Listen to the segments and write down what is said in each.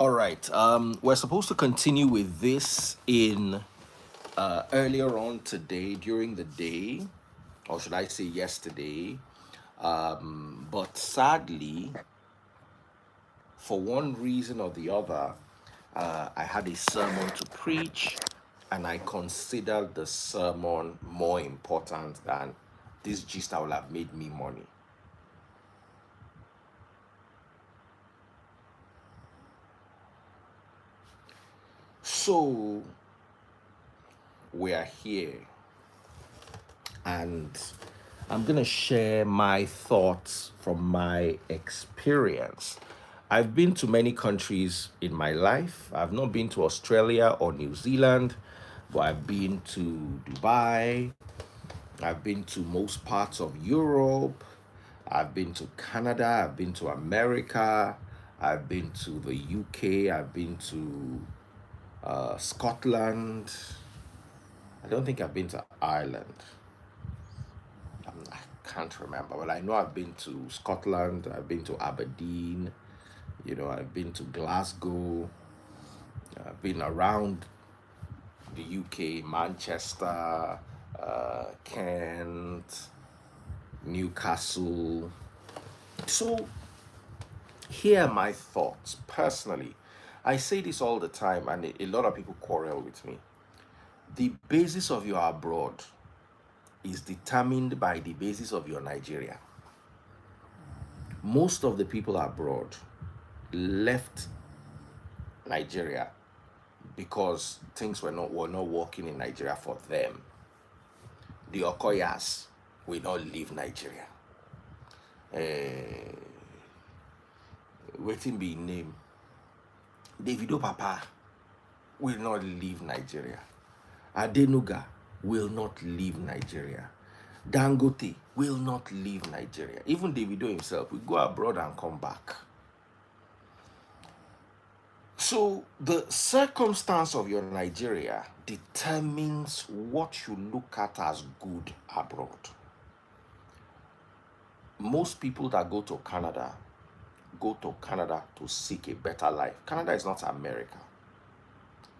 All right. We're supposed to continue with this in earlier on today during the day, or should I say yesterday? But sadly, for one reason or the other, I had a sermon to preach, and I considered the sermon more important than this gist that will have made me money. So we are here, and I'm going to share my thoughts from my experience. I've been to many countries in my life. I've not been to Australia or New Zealand, but I've been to Dubai. I've been to most parts of Europe. I've been to Canada. I've been to America. I've been to the UK. I've been to Scotland. I don't think I've been to Ireland. I can't remember, but I know I've been to Scotland, I've been to Aberdeen, I've been to Glasgow, I've been around the UK, Manchester, Kent, Newcastle. So, here are my thoughts personally. I say this all the time, and a lot of people quarrel with me. The basis of your abroad is determined by the basis of your Nigeria. Most of the people abroad left Nigeria because things were not working in Nigeria for them. The Okoyas will not leave Nigeria. Waiting be name. Davido Papa will not leave Nigeria. Adenuga will not leave Nigeria. Dangote will not leave Nigeria. Even Davido himself will go abroad and come back. So the circumstance of your Nigeria determines what you look at as good abroad. Most people that go to Canada to seek a better life. Canada is not America.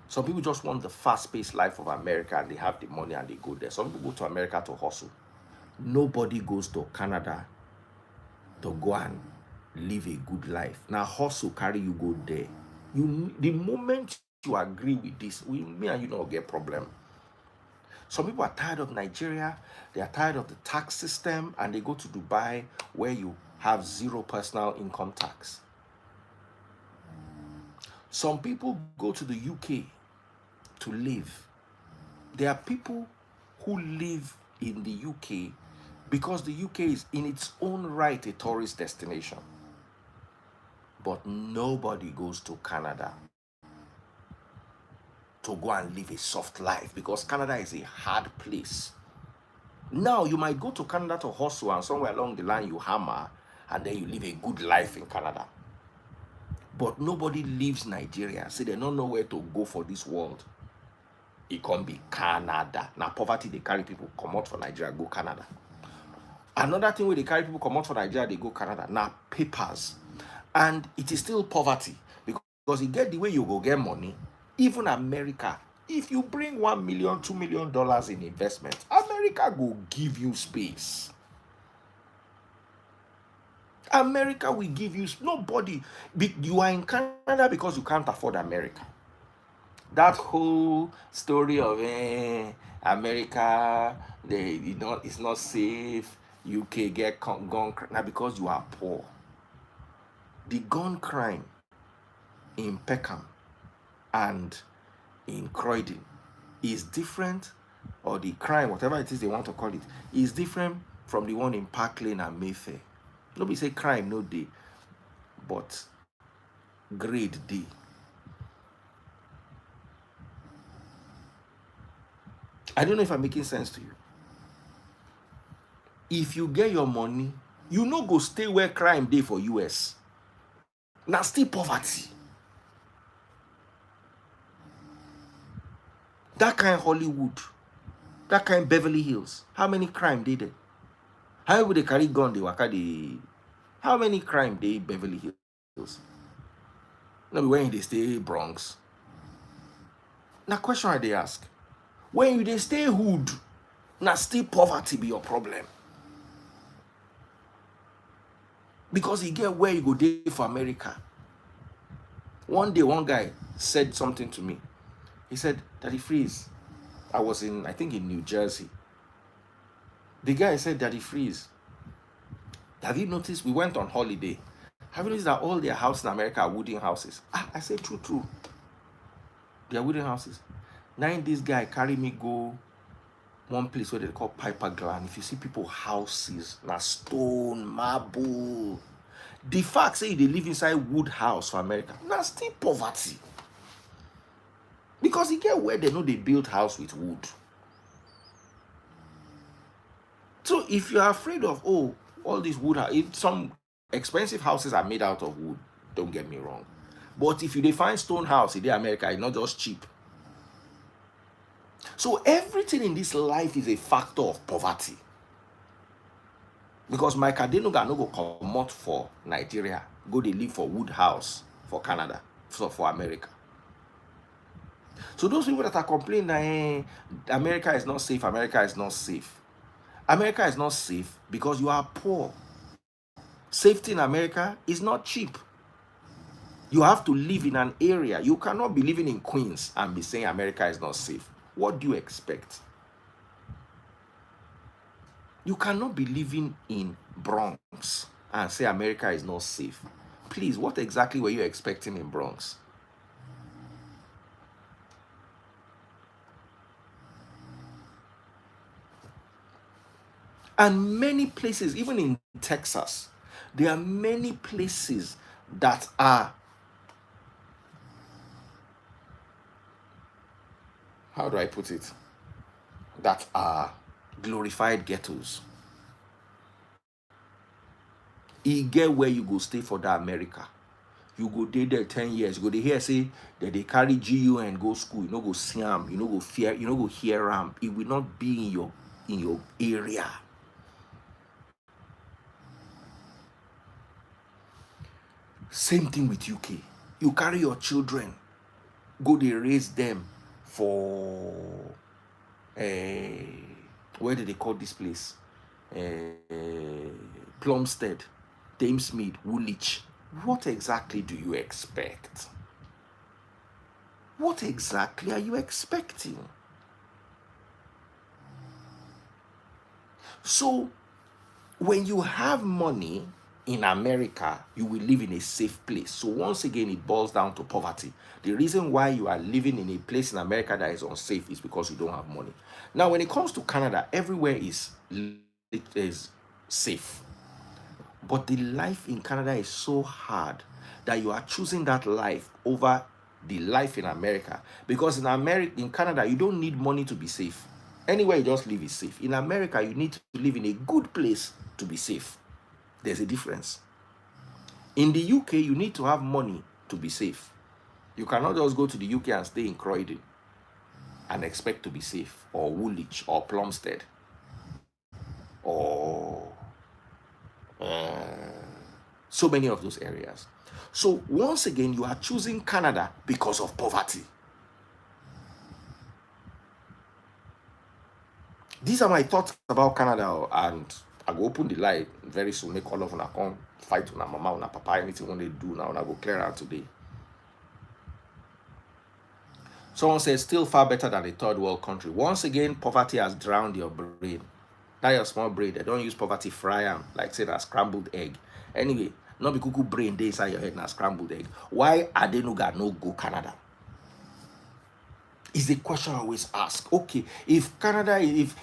Some people just want the fast-paced life of America and they have the money and they go there. Some people go to America to hustle. Nobody goes to Canada to go and live a good life. Now hustle carry you go there. The moment you agree with this, me and you don't get problem. Some people are tired of Nigeria, they are tired of the tax system, and they go to Dubai where you have zero personal income tax. Some people go to the UK to live. There are people who live in the UK because the UK is in its own right a tourist destination. But nobody goes to Canada to go and live a soft life because Canada is a hard place. Now, you might go to Canada to hustle and somewhere along the line you hammer and then you live a good life in Canada. But nobody leaves Nigeria. See, they don't know where to go for this world. It can be Canada. Now, poverty, they carry people come out for Nigeria, go Canada. Another thing where they carry people come out for Nigeria, they go Canada. Now, papers. And it is still poverty because you get the way you go get money. Even America, if you bring $1 million, $2 million in investment, America will give you space. America will give you nobody. You are in Canada because you can't afford America. That whole story of America, it's not safe. UK get gun now because you are poor. The gun crime in Peckham and in Croydon is different, or the crime, whatever it is they want to call it, is different from the one in Park Lane and Mayfair. Nobody say crime no day, but grade day. I don't know if I'm making sense to you. If you get your money, you no go stay where crime day for US. Now still poverty. That kind of Hollywood, that kind of Beverly Hills, how many crime they did? How would they carry gun? How many crime they Beverly Hills? No be when they stay Bronx. Now question I dey ask. When you dey stay hood, now still poverty be your problem. Because you get where you go dey for America. One day, one guy said something to me. He said, Daddy Freeze, I was I think in New Jersey. The guy said, Daddy Freeze, have you noticed we went on holiday? Have you noticed that all their houses in America are wooden houses? I said, true. They are wooden houses. Now this guy carry me go one place where they call Piper Glen. If you see people houses, na stone, marble. The fact say they live inside wood house for America, na still poverty. Because you get where they know they build house with wood. So if you are afraid of, all these wood, some expensive houses are made out of wood, don't get me wrong. But if you find stone house in America, it's not just cheap. So everything in this life is a factor of poverty. Because my Kadenuga no go come out for Nigeria, go they live for wood house for Canada, for America. So those people that are complaining that America is not safe, America is not safe. America is not safe because you are poor. Safety in America is not cheap. You have to live in an area. You cannot be living in Queens and be saying America is not safe. What do you expect? You cannot be living in Bronx and say America is not safe. Please, what exactly were you expecting in Bronx? And many places, even in Texas, there are many places that are, how do I put it? That are glorified ghettos. You get where you go stay for that America. You go there 10 years. You go there say that they carry GUN go school. You no go see them. You no go fear. You no go hear them. It will not be in your area. Same thing with UK. You carry your children, go they raise them for where did they call this place? Plumstead, Thamesmead, Woolwich. What exactly do you expect? What exactly are you expecting? So, when you have money in America, you will live in a safe place. So once again, it boils down to poverty. The reason why you are living in a place in America that is unsafe is because you don't have money. Now, when it comes to Canada, everywhere is safe. But the life in Canada is so hard that you are choosing that life over the life in America. Because in Canada, you don't need money to be safe. Anywhere you just live is safe. In America, you need to live in a good place to be safe. There's a difference. In the UK, you need to have money to be safe. You cannot just go to the UK and stay in Croydon and expect to be safe, or Woolwich, or Plumstead, or so many of those areas. So once again, you are choosing Canada because of poverty. These are my thoughts about Canada, and I go open the light very soon. Make all of them come fight with mama, with papa, anything when they do now, and I go clear out today. Someone says still far better than a third world country. Once again, poverty has drowned your brain. That your small brain. They don't use poverty fry them like say that scrambled egg. Anyway, not be cuckoo brain they inside your head now scrambled egg. Why Adenuga no go Canada? Is the question I always ask. Okay, if Canada is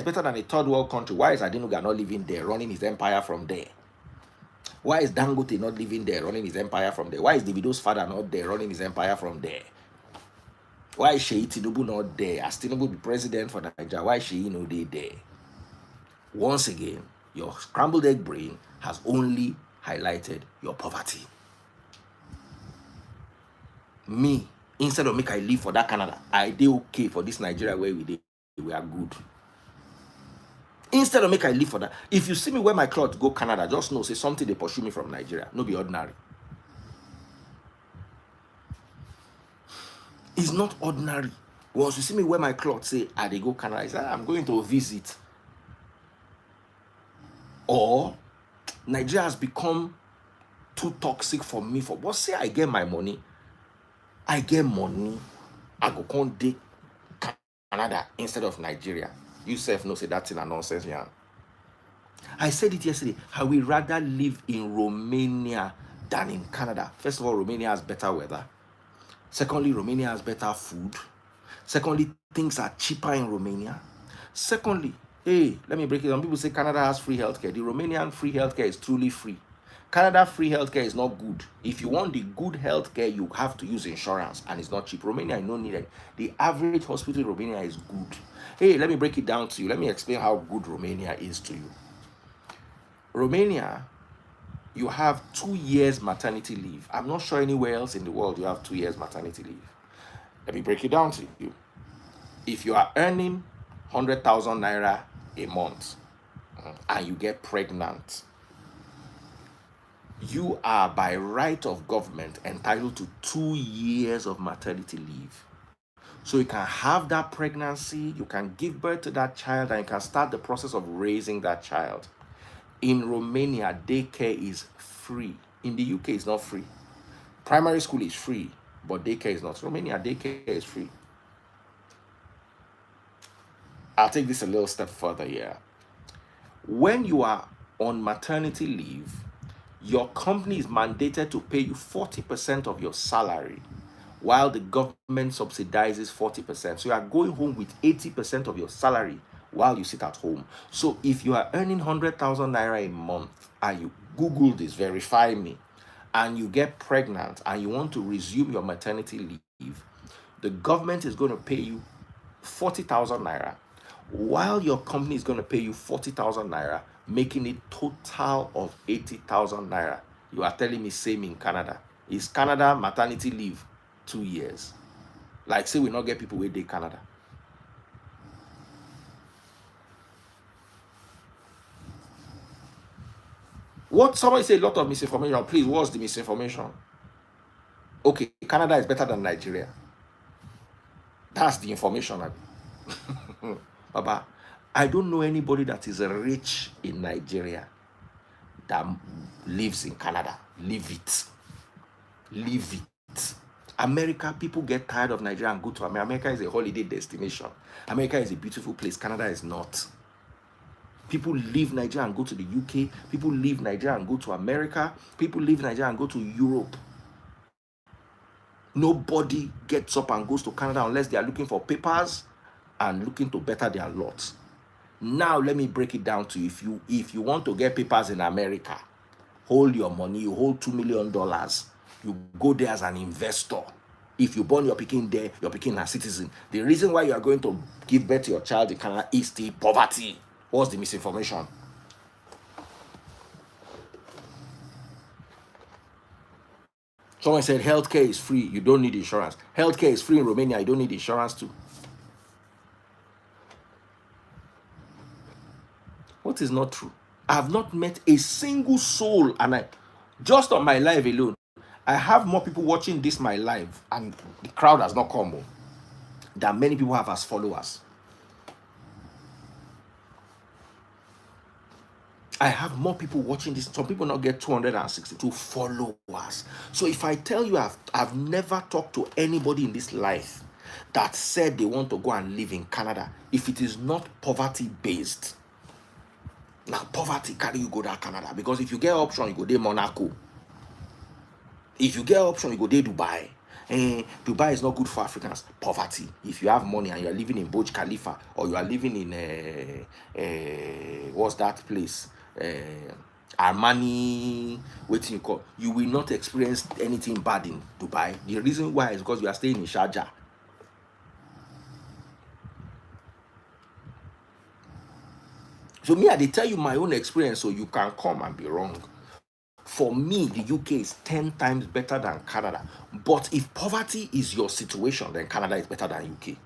better than a third world country, why is Adenuga not living there, running his empire from there? Why is Dangote not living there, running his empire from there? Why is Davido's father not there, running his empire from there? Why is Sheyi Tinubu not there? As Tinubu be president for Nigeria, why is Sheyi no there? Once again, your scrambled egg brain has only highlighted your poverty. Me, instead of make I live for that Canada, I dey okay for this Nigeria where we are good. Instead of make I live for that, if you see me wear my clothes go Canada, just know say something they pursue me from Nigeria, no be ordinary. It's not ordinary. Once you see me wear my clothes, say, I dey go Canada, I say, I'm going to visit. Or Nigeria has become too toxic for me. But say I get my money, I go come dey Canada instead of Nigeria. You self know say that thing a nonsense, yeah. I said it yesterday. I will rather live in Romania than in Canada. First of all, Romania has better weather. Secondly, Romania has better food. Secondly, things are cheaper in Romania. Secondly, hey, let me break it down. People say Canada has free healthcare. The Romanian free healthcare is truly free. Canada free healthcare is not good. If you want the good healthcare, you have to use insurance, and it's not cheap. Romania, no need. The average hospital in Romania is good. Hey, let me break it down to you. Let me explain how good Romania is to you. Romania, you have 2 years maternity leave. I'm not sure anywhere else in the world you have 2 years maternity leave. Let me break it down to you. If you are earning 100,000 naira a month and you get pregnant, you are by right of government entitled to 2 years of maternity leave. So you can have that pregnancy, you can give birth to that child, and you can start the process of raising that child. In Romania, daycare is free. In the UK, it's not free. Primary school is free, but daycare is not. Romania, daycare is free. I'll take this a little step further here. When you are on maternity leave, your company is mandated to pay you 40% of your salary, while the government subsidizes 40%. So you are going home with 80% of your salary while you sit at home. So if you are earning 100,000 naira a month, and you Google this, verify me, and you get pregnant and you want to resume your maternity leave, the government is going to pay you 40,000 naira, while your company is going to pay you 40,000 naira, making it total of 80,000 naira. You are telling me same in Canada. Is Canada maternity leave 2 years? Like, say we not get people where they Canada. What somebody say a lot of misinformation. Please, what's the misinformation? Okay, Canada is better than Nigeria. That's the information. Baba, I don't know anybody that is rich in Nigeria that lives in Canada. Leave it. Leave it. America, people get tired of Nigeria and go to America. America is a holiday destination. America is a beautiful place. Canada is not. People leave Nigeria and go to the UK. People leave Nigeria and go to America. People leave Nigeria and go to Europe. Nobody gets up and goes to Canada unless they are looking for papers and looking to better their lot. Now, let me break it down to you. If you want to get papers in America, hold your money. You hold $2 million. You go there as an investor. If you born your pikin there, your pikin a citizen. The reason why you are going to give birth to your child in Canada is the poverty. What's the misinformation? Someone said healthcare is free. You don't need insurance. Healthcare is free in Romania. You don't need insurance too. What is not true? I have not met a single soul, and just on my live alone, I have more people watching this my live, and the crowd has not come than many people have as followers. I have more people watching this. Some people not get 262 followers. So if I tell you I've never talked to anybody in this life that said they want to go and live in Canada, if it is not poverty based. Now poverty carry you go to Canada, because if you get option, you go to Monaco. If you get option, you go to Dubai. Dubai is not good for Africans. Poverty. If you have money and you are living in Burj Khalifa, or you are living in what's that place? Armani, what you call, you will not experience anything bad in Dubai. The reason why is because you are staying in Sharjah. So me, I tell you my own experience, so you can come and be wrong. For me, the UK is 10 times better than Canada. But if poverty is your situation, then Canada is better than UK.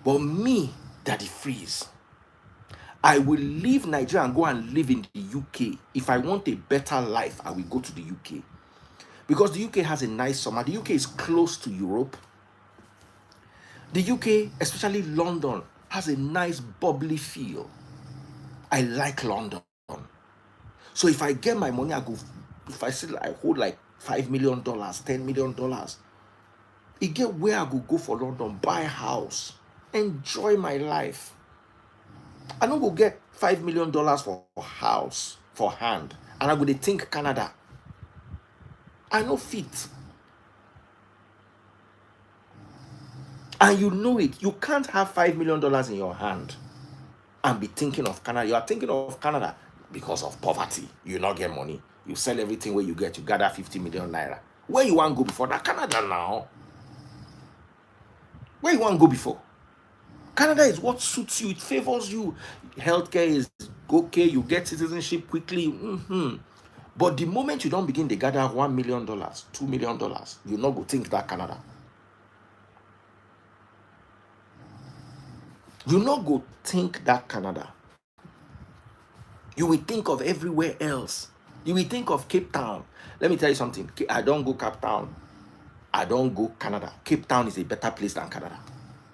But me, Daddy Freeze, I will leave Nigeria and go and live in the UK. If I want a better life, I will go to the UK. Because the UK has a nice summer. The UK is close to Europe. The UK, especially London, has a nice bubbly feel. I like London. So if I get my money, if I say I hold like $5 million, $10 million, it get where I go for London, buy a house, enjoy my life. I don't go get $5 million for house, for hand, and I go to think Canada. I no fit. And you know it. You can't have $5 million in your hand and be thinking of Canada. You are thinking of Canada because of poverty. You not get money. You sell everything where you get. You gather 50 million naira. Where you want to go before that? Canada now. Where you want to go before? Canada is what suits you. It favors you. Healthcare is okay. You get citizenship quickly. But the moment you don't begin to gather $1 million, $2 million, you not go think that Canada. You not go think that Canada. You will think of everywhere else. You will think of Cape Town. Let me tell you something. I don't go Cape Town. I don't go Canada. Cape Town is a better place than Canada.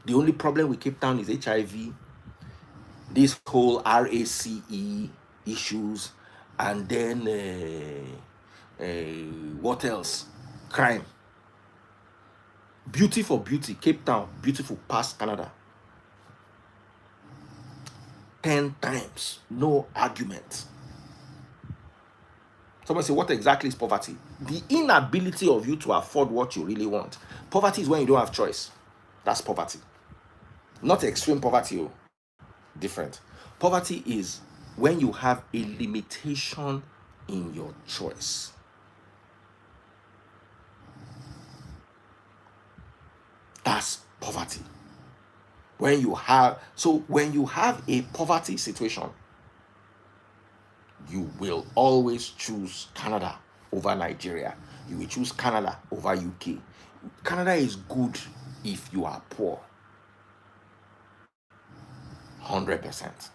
The only problem with Cape Town is HIV, this whole RACE issues, and then what else? Crime. Beauty for beauty. Cape Town, beautiful past Canada. 10 times. No argument. Someone say, what exactly is poverty? The inability of you to afford what you really want. Poverty is when you don't have choice. That's poverty. Not extreme poverty. Different. Poverty is when you have a limitation in your choice. That's poverty. When you have a poverty situation, you will always choose Canada over Nigeria. You will choose Canada over UK. Canada is good if you are poor. 100%.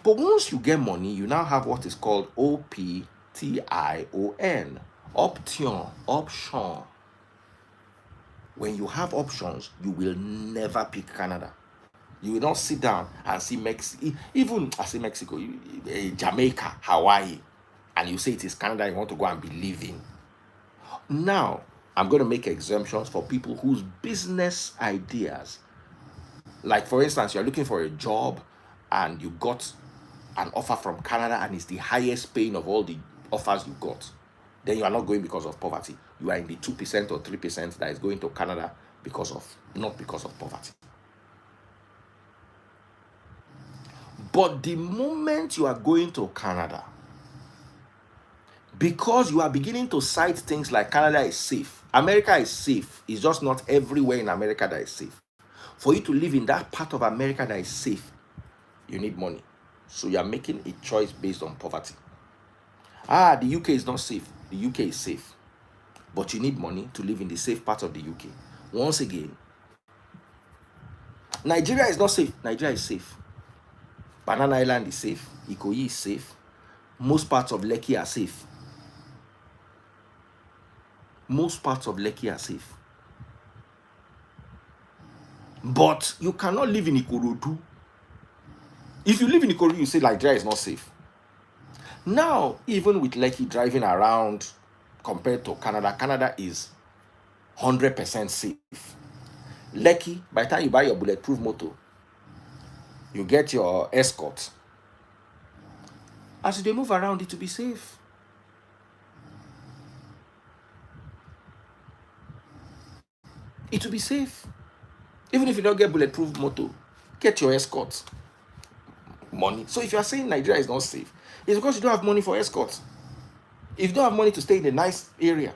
But once you get money, you now have what is called OPTION. Option. When you have options, you will never pick Canada. You will not sit down and see Mexico, even I say Mexico, Jamaica, Hawaii, and you say it is Canada you want to go and be living. Now, I'm going to make exemptions for people whose business ideas, like for instance, you're looking for a job and you got an offer from Canada and it's the highest paying of all the offers you got. Then you are not going because of poverty. You are in the 2% or 3% that is going to Canada not because of poverty. But the moment you are going to Canada, because you are beginning to cite things like Canada is safe, America is safe, it's just not everywhere in America that is safe. For you to live in that part of America that is safe, you need money. So you are making a choice based on poverty. The UK is not safe. The UK is safe. But you need money to live in the safe part of the UK. Once again, Nigeria is not safe. Nigeria is safe. Banana Island is safe. Ikoyi is safe. Most parts of Lekki are safe. Most parts of Lekki are safe. But you cannot live in Ikorodu. If you live in Ikorodu, you say Nigeria is not safe. Now, even with Lekki driving around compared to Canada, Canada is 100% safe. Lekki, by the time you buy your bulletproof motor, you get your escort. As they move around, it will be safe. It will be safe. Even if you don't get bulletproof motor, get your escort. Money. So if you are saying Nigeria is not safe, it's because you don't have money for escorts. If you don't have money to stay in a nice area.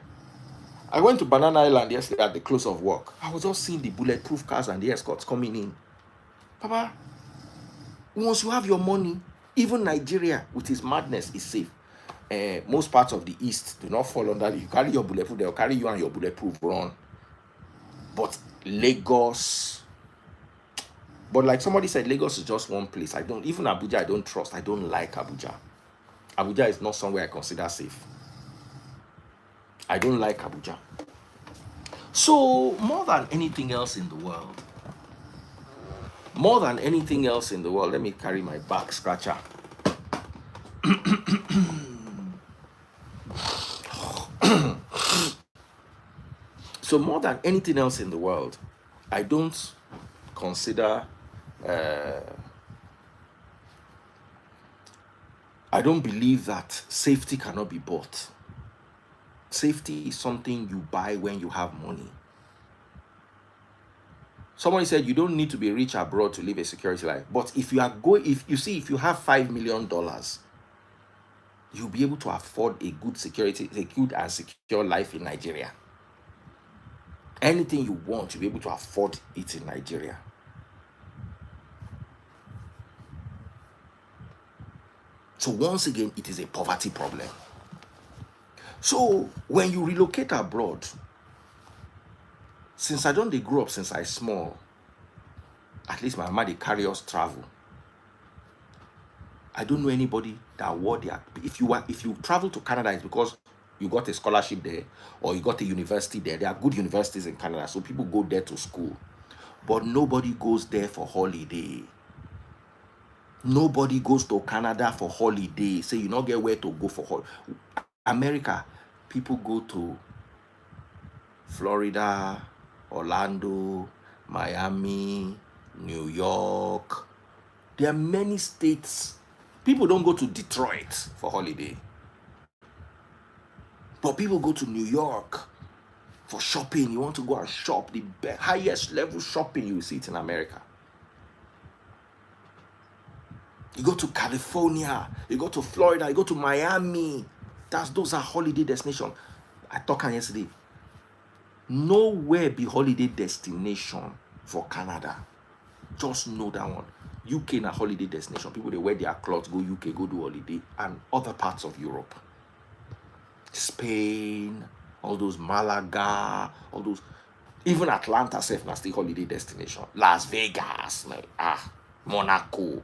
I went to Banana Island yesterday at the close of work. I was just seeing the bulletproof cars and the escorts coming in. Papa, once you have your money, even Nigeria with its madness is safe. Most parts of the East do not fall under. You carry your bulletproof, they'll carry you and your bulletproof run. But Lagos, but like somebody said, Lagos is just one place. Even Abuja, I don't trust. I don't like Abuja. Abuja is not somewhere I consider safe. I don't like Abuja. So more than anything else in the world, let me carry my back scratcher. So more than anything else in the world, I don't consider, I don't believe that safety cannot be bought. Safety is something you buy when you have money. Somebody said you don't need to be rich abroad to live a security life. But if you are if you have $5 million, you'll be able to afford a good and secure life in Nigeria. Anything you want, you'll be able to afford it in Nigeria. So once again, it is a poverty problem. So when you relocate abroad, since I don't grow up since I small, at least my mama they carry us travel. I don't know anybody that if you travel to Canada, it's because you got a scholarship there or you got a university there. There are good universities in Canada, so people go there to school. But nobody goes there for holiday. Nobody goes to Canada for holiday. Say you not get where to go for holiday. America, people go to Florida, Orlando, Miami, New York. There are many states. People don't go to Detroit for holiday. But people go to New York for shopping. You want to go and shop. The highest level shopping you see it in America. You go to California. You go to Florida. You go to Miami. Those are holiday destinations. I talked yesterday. Nowhere be holiday destination for Canada. Just know that one. UK na holiday destination. People they wear their clothes, go UK, go do holiday, and other parts of Europe. Spain, all those Malaga, all those, even Atlanta self na still holiday destination. Las Vegas, Monaco.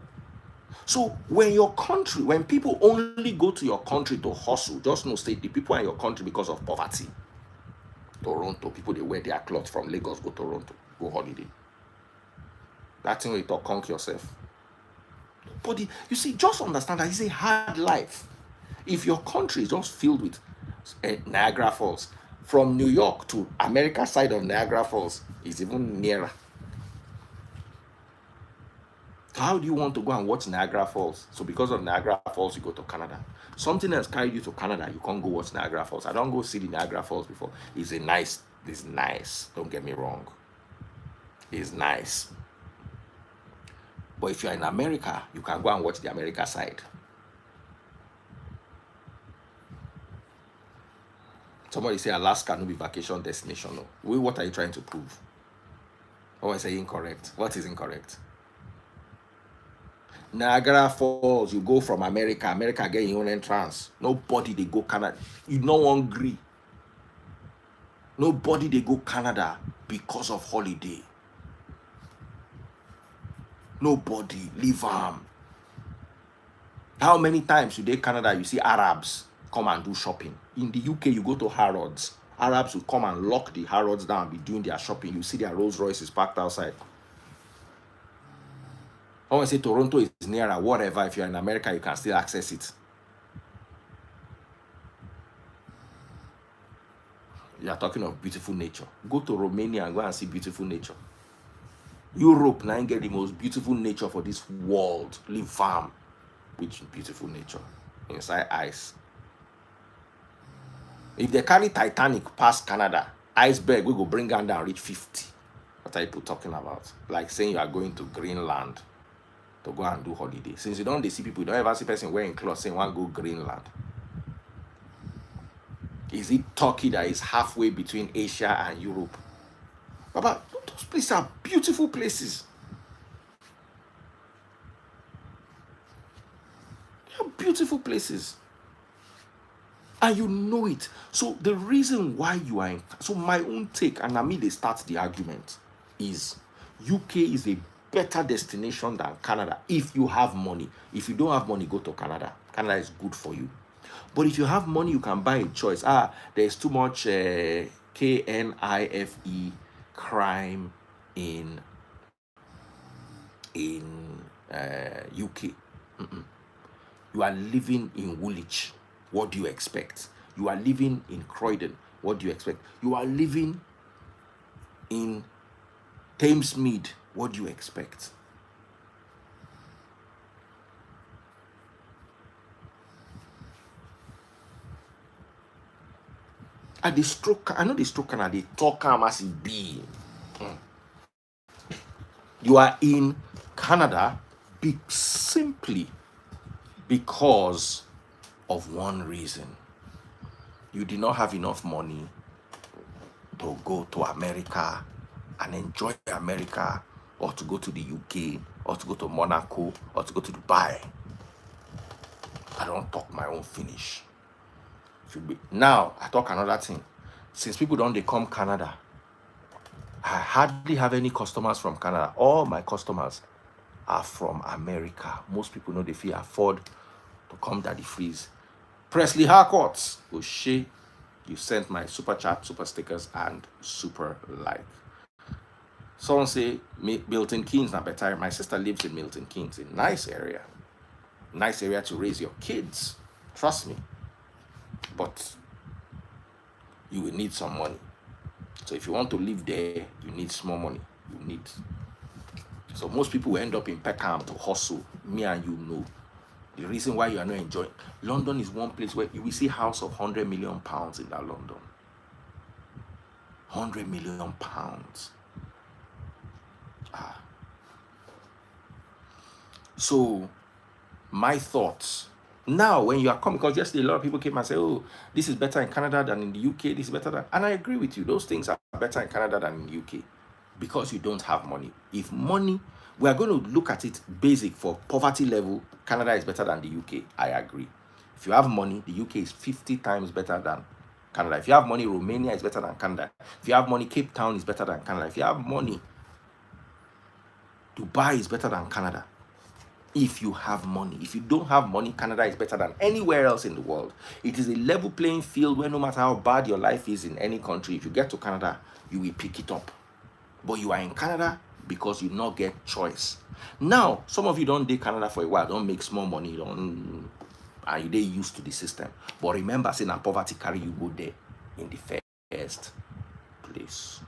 So when people only go to your country to hustle, just know the people in your country because of poverty. Toronto, people they wear their clothes from Lagos, go Toronto, go holiday. That thing where you talk, conquer yourself. But you see, just understand that it's a hard life. If your country is just filled with Niagara Falls, from New York to America side of Niagara Falls is even nearer. How do you want to go and watch Niagara Falls? So because of Niagara Falls, you go to Canada. Something else carried you to Canada, you can't go watch Niagara Falls. I don't go see the Niagara Falls before. It's nice. Don't get me wrong. It's nice. But if you're in America, you can go and watch the America side. Somebody say Alaska no be vacation destination. No. What are you trying to prove? Oh, I say incorrect. What is incorrect? Niagara Falls, you go from America get your own entrance. Nobody they go Canada. You no one agree. Nobody they go Canada because of holiday. Nobody leave them. How many times you dey Canada you see Arabs come and do shopping? In the UK you go to Harrods. Arabs will come and lock the Harrods down and be doing their shopping. You see their Rolls Royces parked outside. I want to say Toronto is nearer, whatever. If you're in America, you can still access it. You are talking of beautiful nature. Go to Romania and go and see beautiful nature. Europe now get the most beautiful nature for this world. Live farm with beautiful nature inside ice. If they carry Titanic past Canada, iceberg we go bring down reach 50. What are you talking about? Like saying you are going to Greenland to go and do holiday. Since you don't see people, you don't ever see person wearing clothes saying want go Greenland. Is it Turkey that is halfway between Asia and Europe? Baba, those places are beautiful places. They are beautiful places. And you know it. So the reason why you are in... So my own take, and I mean they start the argument, is UK is a better destination than Canada if you have money. If you don't have money, go to Canada. Canada is good for you. But if you have money, you can buy a choice. There's too much KNIFE crime in UK. You are living in Woolwich. What do you expect? You are living in Croydon. What do you expect? You are living in Thamesmead. What do you expect? At the stroke, I know the stroke and the talk as it be. You are in Canada simply because of one reason. You did not have enough money to go to America and enjoy America, or to go to the UK, or to go to Monaco, or to go to Dubai. I don't talk my own finish. Now, I talk another thing. Since people don't they come Canada, I hardly have any customers from Canada. All my customers are from America. Most people know if you afford to come Daddy Freeze. Presley Harcourt, O'Shea, you sent my super chat, super stickers, and super like. Someone say Milton Keynes not better. My sister lives in Milton Keynes, a nice area. Nice area to raise your kids. Trust me. But you will need some money. So if you want to live there, you need small money. So most people will end up in Peckham to hustle. Me and you know. The reason why you are not enjoying. London is one place where you will see house of 100 million pounds in that London. 100 million pounds. So my thoughts. Now, when you are coming, because yesterday a lot of people came and said, oh, this is better in Canada than in the UK, this is better than, and I agree with you, those things are better in Canada than in the UK, because you don't have money. If money, we are going to look at it basic for poverty level, Canada is better than the UK, I agree. If you have money, the UK is 50 times better than Canada. If you have money, Romania is better than Canada. If you have money, Cape Town is better than Canada. If you have money, Dubai is better than Canada. If you have money. If you don't have money, Canada is better than anywhere else in the world. It is a level playing field where no matter how bad your life is in any country, if you get to Canada, you will pick it up. But you are in Canada because you not get choice. Now, some of you don't date Canada for a while, don't make small money, and they used to the system. But remember, saying that poverty carry you go there in the first place.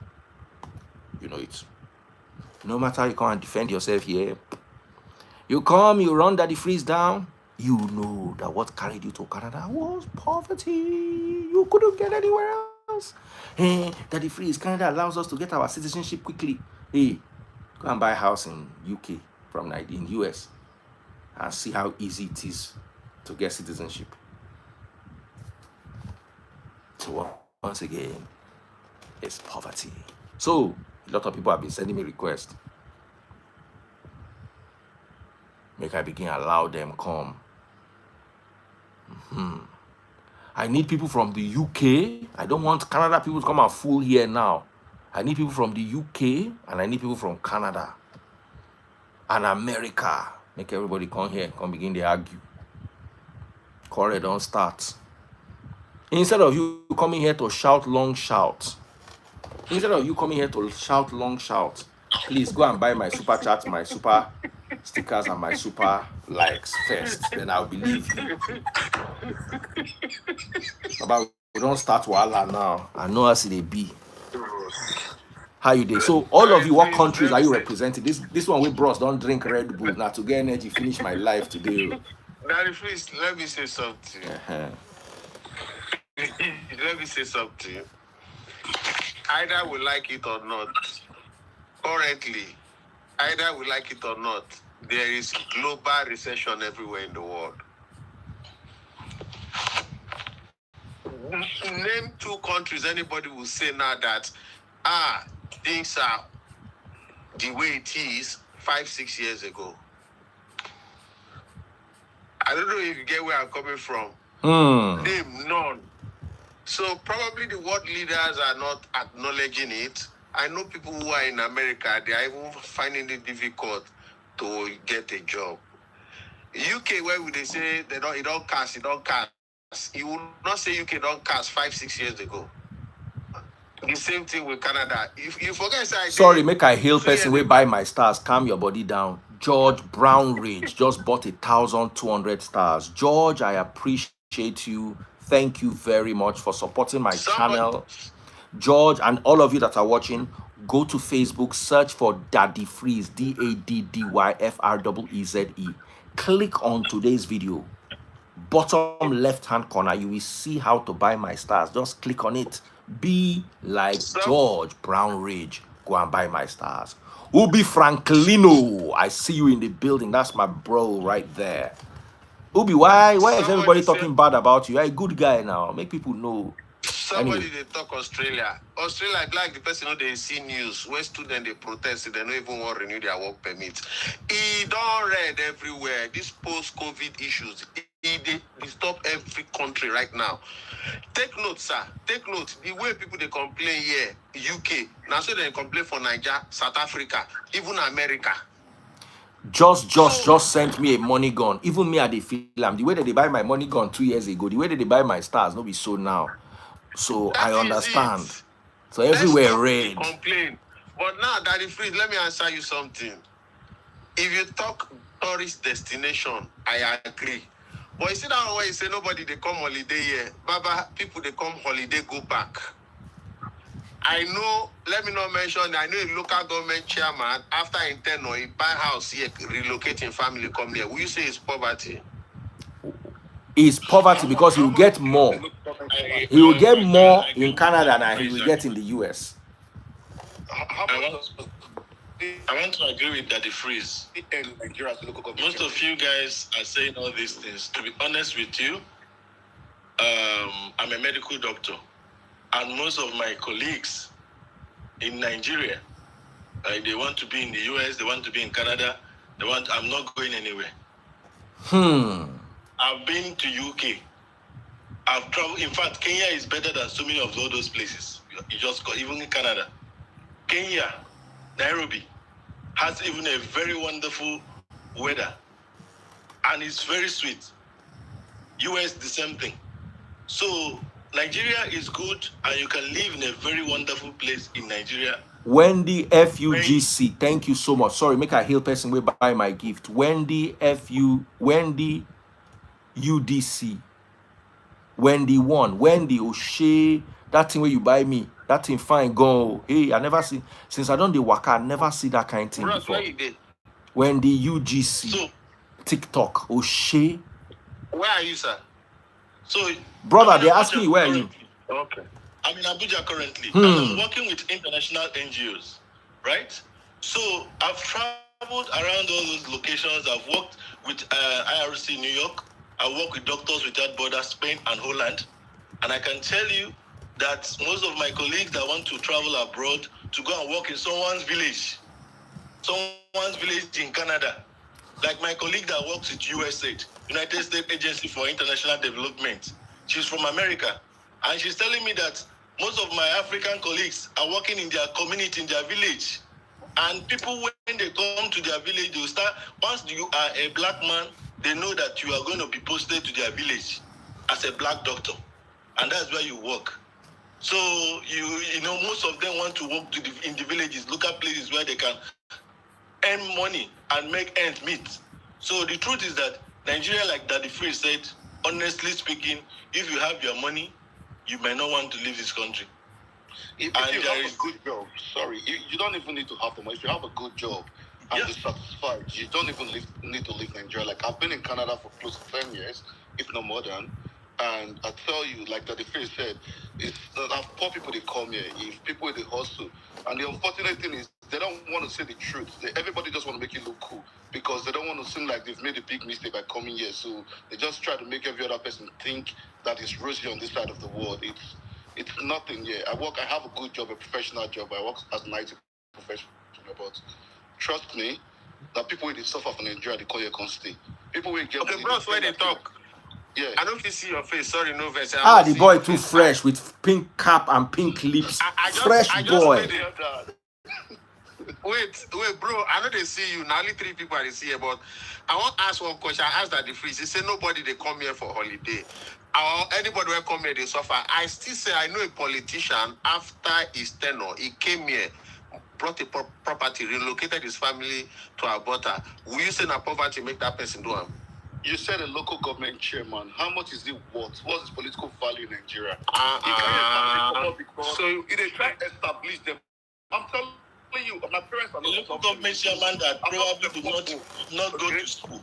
You know it. No matter how you come and defend yourself here, you come, you run Daddy Freeze down, you know that what carried you to Canada was poverty. You couldn't get anywhere else. Hey, Daddy Freeze, Canada allows us to get our citizenship quickly. Hey, go and buy a house in UK from in US and see how easy it is to get citizenship. So once again, it's poverty. So a lot of people have been sending me requests. Make I begin allow them come. I need people from the UK. I don't want Canada people to come and fool here now. I need people from the UK and I need people from Canada and America. Make everybody come here, come begin to argue. Corey, don't start. Instead of you coming here to shout long shout, please go and buy my super chats, my super stickers, and my super likes first. Then I'll believe you. But we don't start Wala now. I know as it be. How you did? So all of you, what countries are you representing? This one with bros don't drink Red Bull. Now to get energy, finish my life today. Daddy, please let me say something. Let me say something. Either we like it or not, currently, either we like it or not, there is global recession everywhere in the world. Name 2 countries anybody will say now that things are the way it is 5-6 years ago. I don't know if you get where I'm coming from. Name none. So probably the world leaders are not acknowledging it. I know people who are in America, they are even finding it difficult to get a job. UK, where would they say it don't cast. You will not say UK don't cast 5-6 years ago. The same thing with Canada. If you forget, Sorry, make I hail 2 person years way ago. buy my stars. Calm your body down. George Brown Ridge just bought 1,200 stars. George, I appreciate you. Thank you very much for supporting my Somebody, channel. George and all of you that are watching, go to Facebook, search for Daddy Freeze, DADDYFREEZE. Click on today's video. Bottom left hand corner, you will see how to buy my stars. Just click on it. Be like George Brown Ridge. Go and buy my stars. Ubi Franklino, I see you in the building. That's my bro right there. Ubi, why is everybody talking bad about you? You're a good guy now. Make people know. Somebody Anyway. they talk Australia. Australia, like the person they see news where students they protest, they don't even want to renew their work permit. It don't read everywhere. These post-COVID issues, they disturb every country right now. Take note, sir. Take note. The way people they complain here, UK, now so they complain for Nigeria, South Africa, even America. Just sent me a money gun. Even me at the film, the way that they buy my money gun 2 years ago, the way that they buy my stars, no be so now. So I understand. So everywhere red. Complain. But now, Daddy Freeze, let me answer you something. If you talk tourist destination, I agree. But you see that way you say nobody they come holiday here. Baba, people they come holiday go back. I know, let me not mention, I know a local government chairman, after in 10 or he buy house here, relocating family come here. Will you say it's poverty? It's poverty because he will get more. He will get more in Canada than he will get in the US. I want to agree with Daddy Freeze. Most of you guys are saying all these things. To be honest with you, I'm a medical doctor. And most of my colleagues in Nigeria, they want to be in the US, they want to be in Canada. I'm not going anywhere. I've been to UK. I've traveled. In fact, Kenya is better than so many of all those places. You just got, even in Canada. Kenya, Nairobi, has even a very wonderful weather. And it's very sweet. US, the same thing. So, Nigeria is good, and you can live in a very wonderful place in Nigeria. Wendy FUGC, thank you so much. Sorry, make a hail person way buy my gift. Wendy UDC. Wendy 1. Wendy O'Shea, that thing where you buy me, that thing fine, go. Hey, I never see, since I done the waka, I never see that kind of thing before. Wendy UGC, so, TikTok, O'Shea. Where are you, sir? So, brother, they're asking you, where are you? Okay. I'm in Abuja currently, and I'm working with international NGOs, right? So, I've traveled around all those locations. I've worked with IRC New York. I work with Doctors Without Borders, Spain and Holland. And I can tell you that most of my colleagues that want to travel abroad to go and work in someone's village in Canada, like my colleague that works with USAID, United States Agency for International Development. She's from America. And she's telling me that most of my African colleagues are working in their community, in their village. And people, when they come to their village, they will start, once you are a black man, they know that you are going to be posted to their village as a black doctor. And that's where you work. So, you know, most of them want to work in the villages, local places where they can earn money and make ends meet. So the truth is that Nigeria, like Daddy Freeze said, honestly speaking, if you have your money, you may not want to leave this country. If you have a good job, you don't even need to have the money. If you have a good job and you're satisfied, you don't even need to leave Nigeria. Like, I've been in Canada for close to 10 years, if not more than. And I tell you, like Daddy Freeze said, it's poor people, they come here. If people, they hustle. And the unfortunate thing is, they don't want to say the truth. Everybody just want to make it look cool because they don't want to seem like they've made a big mistake by coming here. So they just try to make every other person think that it's rosy on this side of the world. It's nothing here. I have a good job, a professional job. I work as an IT professional, but trust me, that people when they suffer from Nigeria, they call you a constantly. People will get. Okay, bros, when they talk. Yeah. I don't see your face. Sorry, no verse. The boy too fresh with pink cap and pink lips. Fresh boy. Wait, bro. I know they see you. Now only 3 people they see you, but I want to ask one question. I asked Daddy Freeze. He said nobody they come here for holiday. anybody will come here, they suffer. I still say I know a politician after his tenure, he came here, brought a property, relocated his family to Alberta. Will you say that poverty make that person do it? You said a local government chairman. How much is it worth? What's his political value in Nigeria? So they try to establish them. I'm telling you, my parents are a local government chairman that probably do not go to school.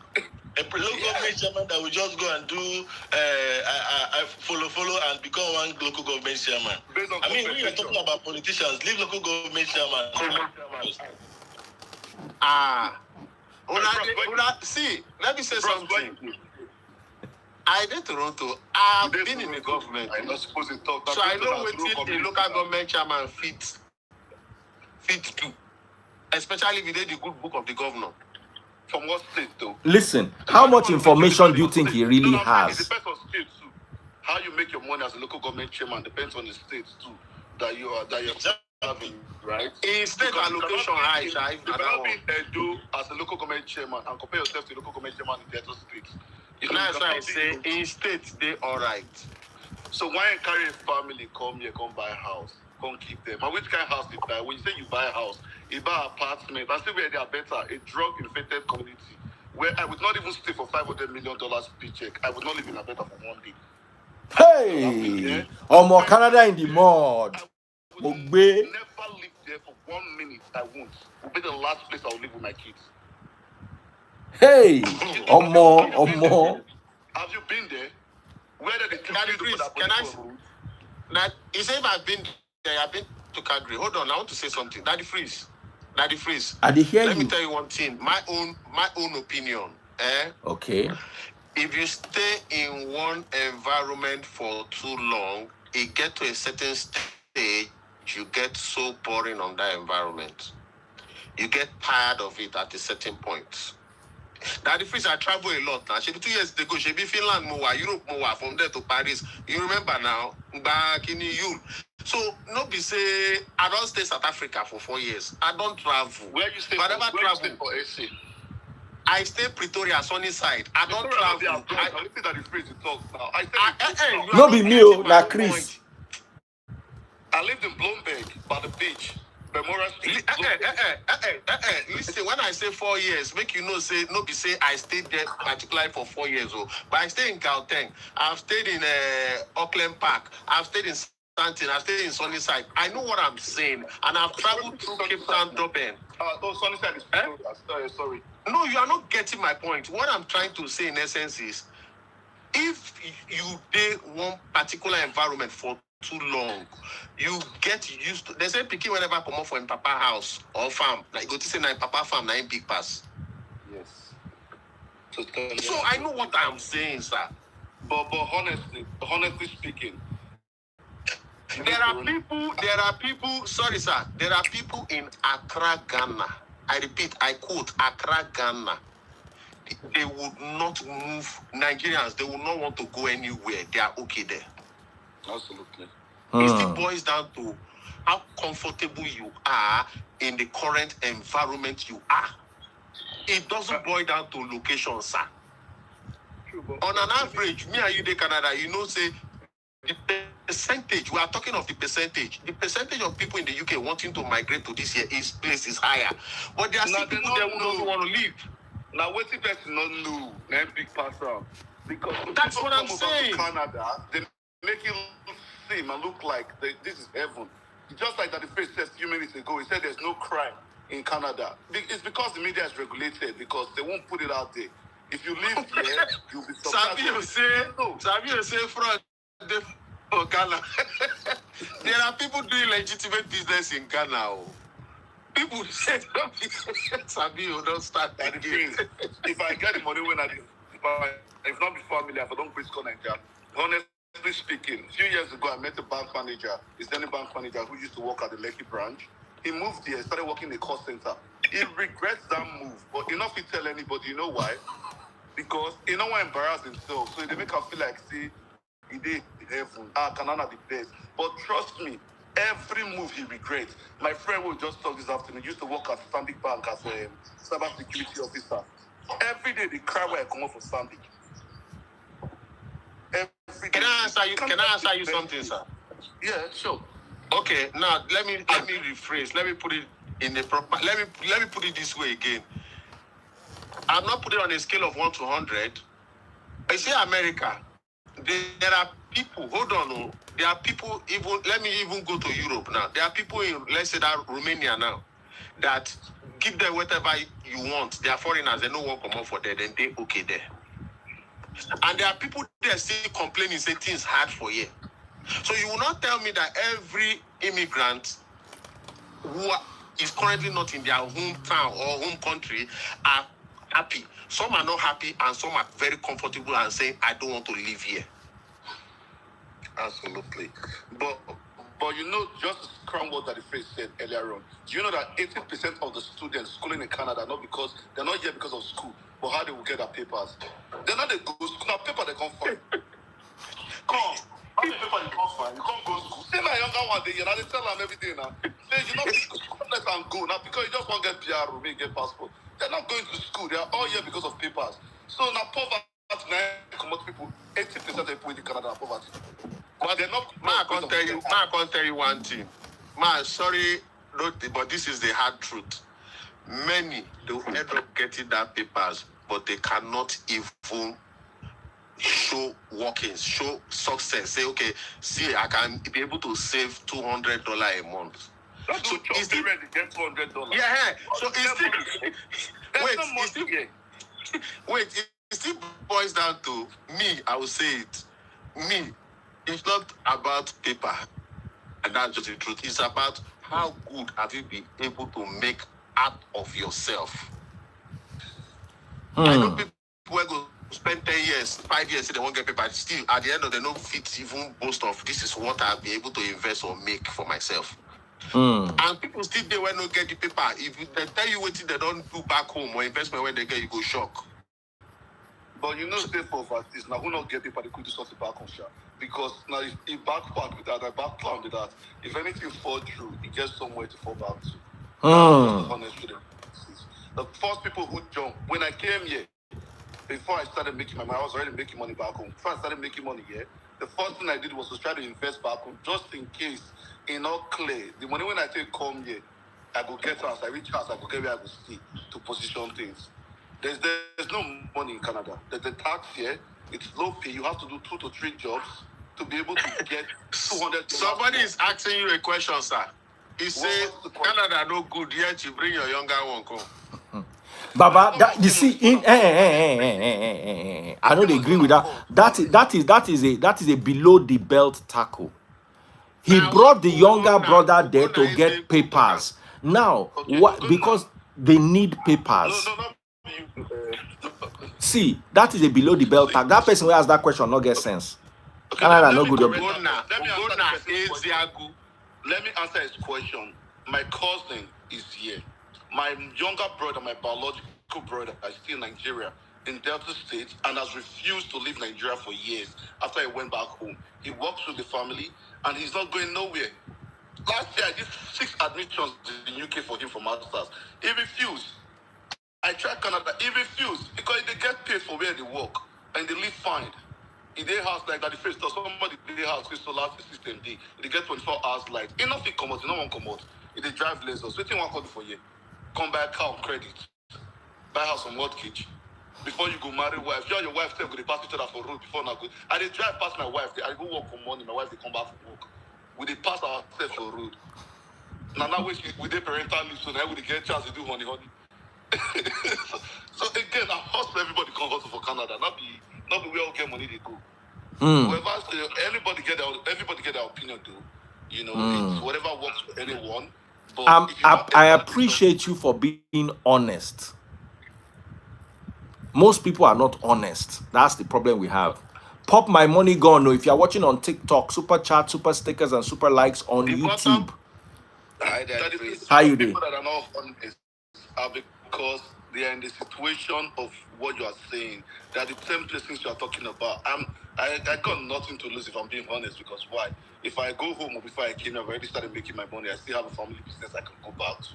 A local government chairman that will just go and do follow and become one local government chairman. I mean, when you're talking about politicians, leave local government chairman. See, let me say something. I did Toronto. I've been in the government. I'm not supposed to talk. So I know what the local government chairman fit to. Especially if he did the good book of the governor. From what state though? Listen, how much information do you think he really has? It depends on state too. How you make your money as a local government chairman depends on the state too. That you're having, right? In state allocation high, you cannot be Edo as a local government chairman and compare yourself to a local government chairman in the other states. That's why I say in states they alright. So why encourage family come here, come buy a house, come keep them? And which kind of house you buy? When you say you buy a house, you buy an apartment, and still where they are better, a drug-infected community where I would not even stay for $500 million paycheck. I would not live in a better for 1 day. Hey, more Canada in the mud. I would never live there for 1 minute. I won't. It will be the last place I will live with my kids. Hey, more. Have you been there? Where did the Can I? Now, if I've been there, I've been to Calgary. Hold on, I want to say something. Daddy Freeze. I did hear Let you. me tell you one thing. My own opinion. Okay. If you stay in one environment for too long, it get to a certain stage, you get so boring on that environment. You get tired of it at a certain point. Now the Freeze, I travel a lot now. She be 2 years ago, she be Finland more, Europe more, from there to Paris. You remember now, back in Europe. So no be say I don't stay South Africa for 4 years. I don't travel. Where you stay? But I never travel. You stay for AC? I stay Pretoria, sunny side. I don't travel. I listen that the Freeze talk now. No be me, na Chris. I lived in Bloomberg by the beach. Listen, when I say 4 years, make you know, say, no be say I stayed there particularly for 4 years. But I stayed in Gauteng. I've stayed in Auckland Park. I've stayed in Stanton. I've stayed in Sunnyside. I know what I'm saying. And I've traveled through Cape Town, Durban. Sunnyside is sorry. No, you are not getting my point. What I'm trying to say in essence is, if you did one particular environment for too long, you get used to. They say picky whenever come up for in papa house or farm. Like go to say na in papa farm, na in big pass. Yes. So I know what I'm saying, sir. But honestly speaking, there are people. Sorry, sir. There are people in Accra, Ghana. I repeat, I quote, Accra, Ghana. They would not move. Nigerians, they would not want to go anywhere. They are okay there. Absolutely. It still boils down to how comfortable you are in the current environment you are. It doesn't boil down to location, sir. True, on an average, me and you in Canada, you know, say the percentage, we are talking of the percentage of people in the UK wanting to migrate to this place is higher. But there are still people there who don't want to leave. Now, what if that's not new? Big pass out. Because that's what I'm saying. Canada, they make it seem and look like this is heaven. Just like that the face said a few minutes ago, he said there's no crime in Canada. It's because the media is regulated, because they won't put it out there. If you live here, you'll be surprised. Sabio say fraud for Ghana. There are people doing legitimate business in Ghana. People say, Sabio, don't start that again. If I get the money when if not be family, if I don't risk on Nigeria. Honestly speaking, a few years ago, I met a bank manager, Islamic bank manager who used to work at the Lekki branch. He moved here, started working in the call center. He regrets that move, but he not fit tell anybody. You know why? Because he don't want to embarrass himself. So they make him feel like, see, he did heaven. Canada the best. But trust me, every move he regrets. My friend will just talk this afternoon. He used to work at Stanbic Bank as a cyber security officer. Every day they cry when I come up for Stanbic. Can I answer you? Can I answer you something, sir? Yeah, sure. Okay, now let me rephrase. Let me put it in the proper. Let me put it this way again. I'm not putting it on a scale of 1 to 100. I say America. There are people. Hold on, oh. There are people. Even let me even go to Europe now. There are people in, let's say, that Romania now, that give them whatever you want. They are foreigners. They no one come up for that. Then they okay there. And there are people there still complaining, say things hard for you. So you will not tell me that every immigrant who is currently not in their hometown or home country are happy. Some are not happy and some are very comfortable and saying, I don't want to live here. Absolutely. But you know, just to crown what that the phrase said earlier on, do you know that 80% of the students schooling in Canada, not because they're not here because of school, but how they will get their papers. They're not they go to school. Now paper they can't find. Come. How the paper you can't find? You can't go to school. See my younger one, they tell them everything now. Say you know let them go now because you just want to get PR or get passport. They're not going to school. They are all here because of papers. So now poverty now people 80% of people in Canada are poverty. But they're not. I can't tell you one thing. Sorry, but this is the hard truth. Many they will end up getting that papers, but they cannot even show workings, show success. Say, okay, see, I can be able to save $200 a month. That's so it's still ready to get $200. Yeah, so it's still wait, it still boils down to me. I will say it. Me, it's not about paper, and that's just the truth. It's about how good have you been able to make out of yourself. I know people will go spend 10 years, 5 years, they won't get paper. Still, at the end of the no fit even boast of this is what I'll be able to invest or make for myself. And people still they will not get the paper. If they tell you what they don't do back home or investment when they get, you go shock. But you know, stay for overseas now. Who not get paper? They could do something back on shop because now if backpack with that, I back plan with that. If anything fall through, it gets somewhere to fall back to. Honestly, the first people who jumped when I came here. Before I started making my money, I was already making money back home. Before I started making money here, the first thing I did was to try to invest back home, just in case it not clear. The money when I take come here, I go get house, I reach house, I go get where I go stay to position things. There's no money in Canada. The tax here, it's low pay. You have to do 2 to 3 jobs to be able to get $200. Somebody is asking you a question, sir. He said, Canada no good, yet you bring your younger one come. Baba, that, you see, I don't agree with that. That is a below the belt tackle. He brought the younger brother there to get papers. Now, what? Because they need papers. See, that is a below the belt tackle. That person who asked that question not get sense. Canada no good. Let me answer his question. My cousin is here. My younger brother, my biological brother, is still in Nigeria, in Delta State, and has refused to leave Nigeria for years after he went back home. He works with the family, and he's not going nowhere. Last year, I did 6 admissions in the UK for him for masters. He refused. I tried Canada. He refused because they get paid for where they work, and they live fine. In their house, like that, the first somebody in their house, solar system, they get 24 hours light. Enough it come out, no one come out. If they drive lasers, waiting one call for you. Come buy a car on credit, buy a house on mortgage. Before you go marry wife, you and your wife tell go they pass each other for road before now go. I they drive past my wife, I go work for money, my wife they come back from work. We they pass ourselves for road. Now we they parental leave, so now we get a chance to do honey. so again, I hustle everybody come hustle for Canada. Not be where all get money they go. Whoever everybody get their opinion though. You know, it's whatever works for anyone. I appreciate you for being honest. Most people are not honest. That's the problem we have. Pop my money gone. No, if you're watching on TikTok, super chat, super stickers, and super likes on YouTube. How you doing? People that are not honest are because they are in the situation of what you are saying. They are the same places you are talking about. I got nothing to lose if I'm being honest, because why? If I go home or before I came, I've already started making my money. I still have a family business I can go back to,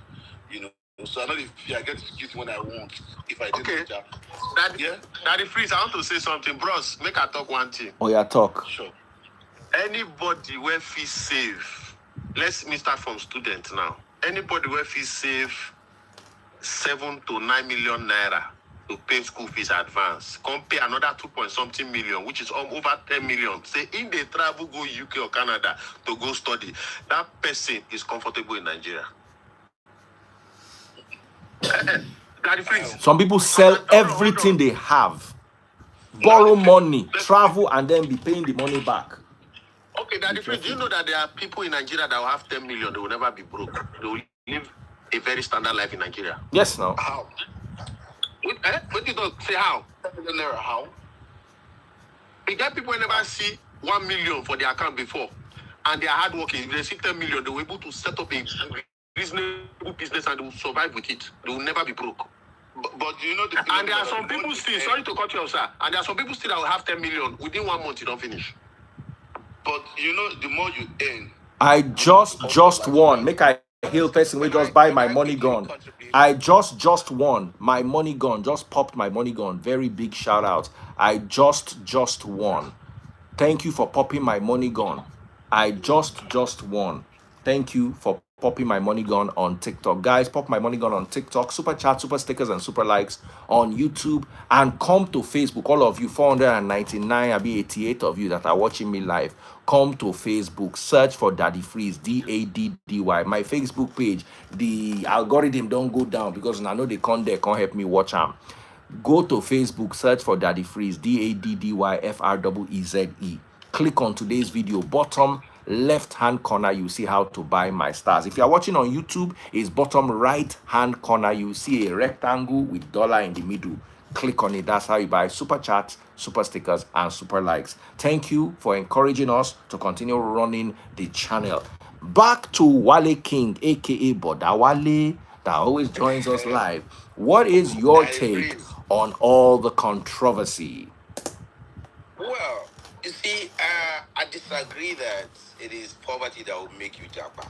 you know. So I know if I get the security when I want. If if I did Okay. Naija. Yeah. Daddy Freeze, I want to say something. Bros, make I talk one thing. Oh, yeah, talk. Sure. Anybody where fee save, let me start from student now. Anybody where fee save 7 to 9 million naira to pay school fees advance, come pay another 2 point something million, which is over 10 million. Say in they travel go UK or Canada to go study, that person is comfortable in Nigeria. Daddy Freeze. Some people sell everything they have, borrow money, travel, and then be paying the money back. Okay, Daddy Freeze, do you know that there are people in Nigeria that will have 10 million, they will never be broke? They will live a very standard life in Nigeria. Yes, now. How? What you don't say how? How? We get people who never see 1 million for their account before, and they are hardworking. If they see 10 million, they were able to set up a reasonable business and they will survive with it. They will never be broke. But you know the And there are some people still, sorry to cut you off, sir, and there are some people still that will have 10 million. Within 1 month, you don't finish. But you know, the more you earn. I just won. Make I hail person. We just buy my money gone. I just won. My money gone. Just popped my money gone. Very big shout out. I just won. Thank you for popping my money gone. I just won. Thank you for popping my money gun on TikTok. Guys, pop my money gun on TikTok. Super chat, super stickers, and super likes on YouTube. And come to Facebook. All of you, 499, I'll be 88 of you that are watching me live. Come to Facebook. Search for Daddy Freeze, Daddy. My Facebook page, the algorithm don't go down because I know they can't help me watch them. Go to Facebook, search for Daddy Freeze, DADDYFREEZE. Click on today's video, bottom left hand corner, you see how to buy my stars. If you are watching on YouTube, it's bottom right hand corner, you see a rectangle with dollar in the middle. Click on it. That's how you buy super chats, super stickers, and super likes. Thank you for encouraging us to continue running the channel. Back to Wale King, aka Boda Wale, that always joins us live. What is your take on all the controversy? Well, you see, I disagree that it is poverty that will make you Japa.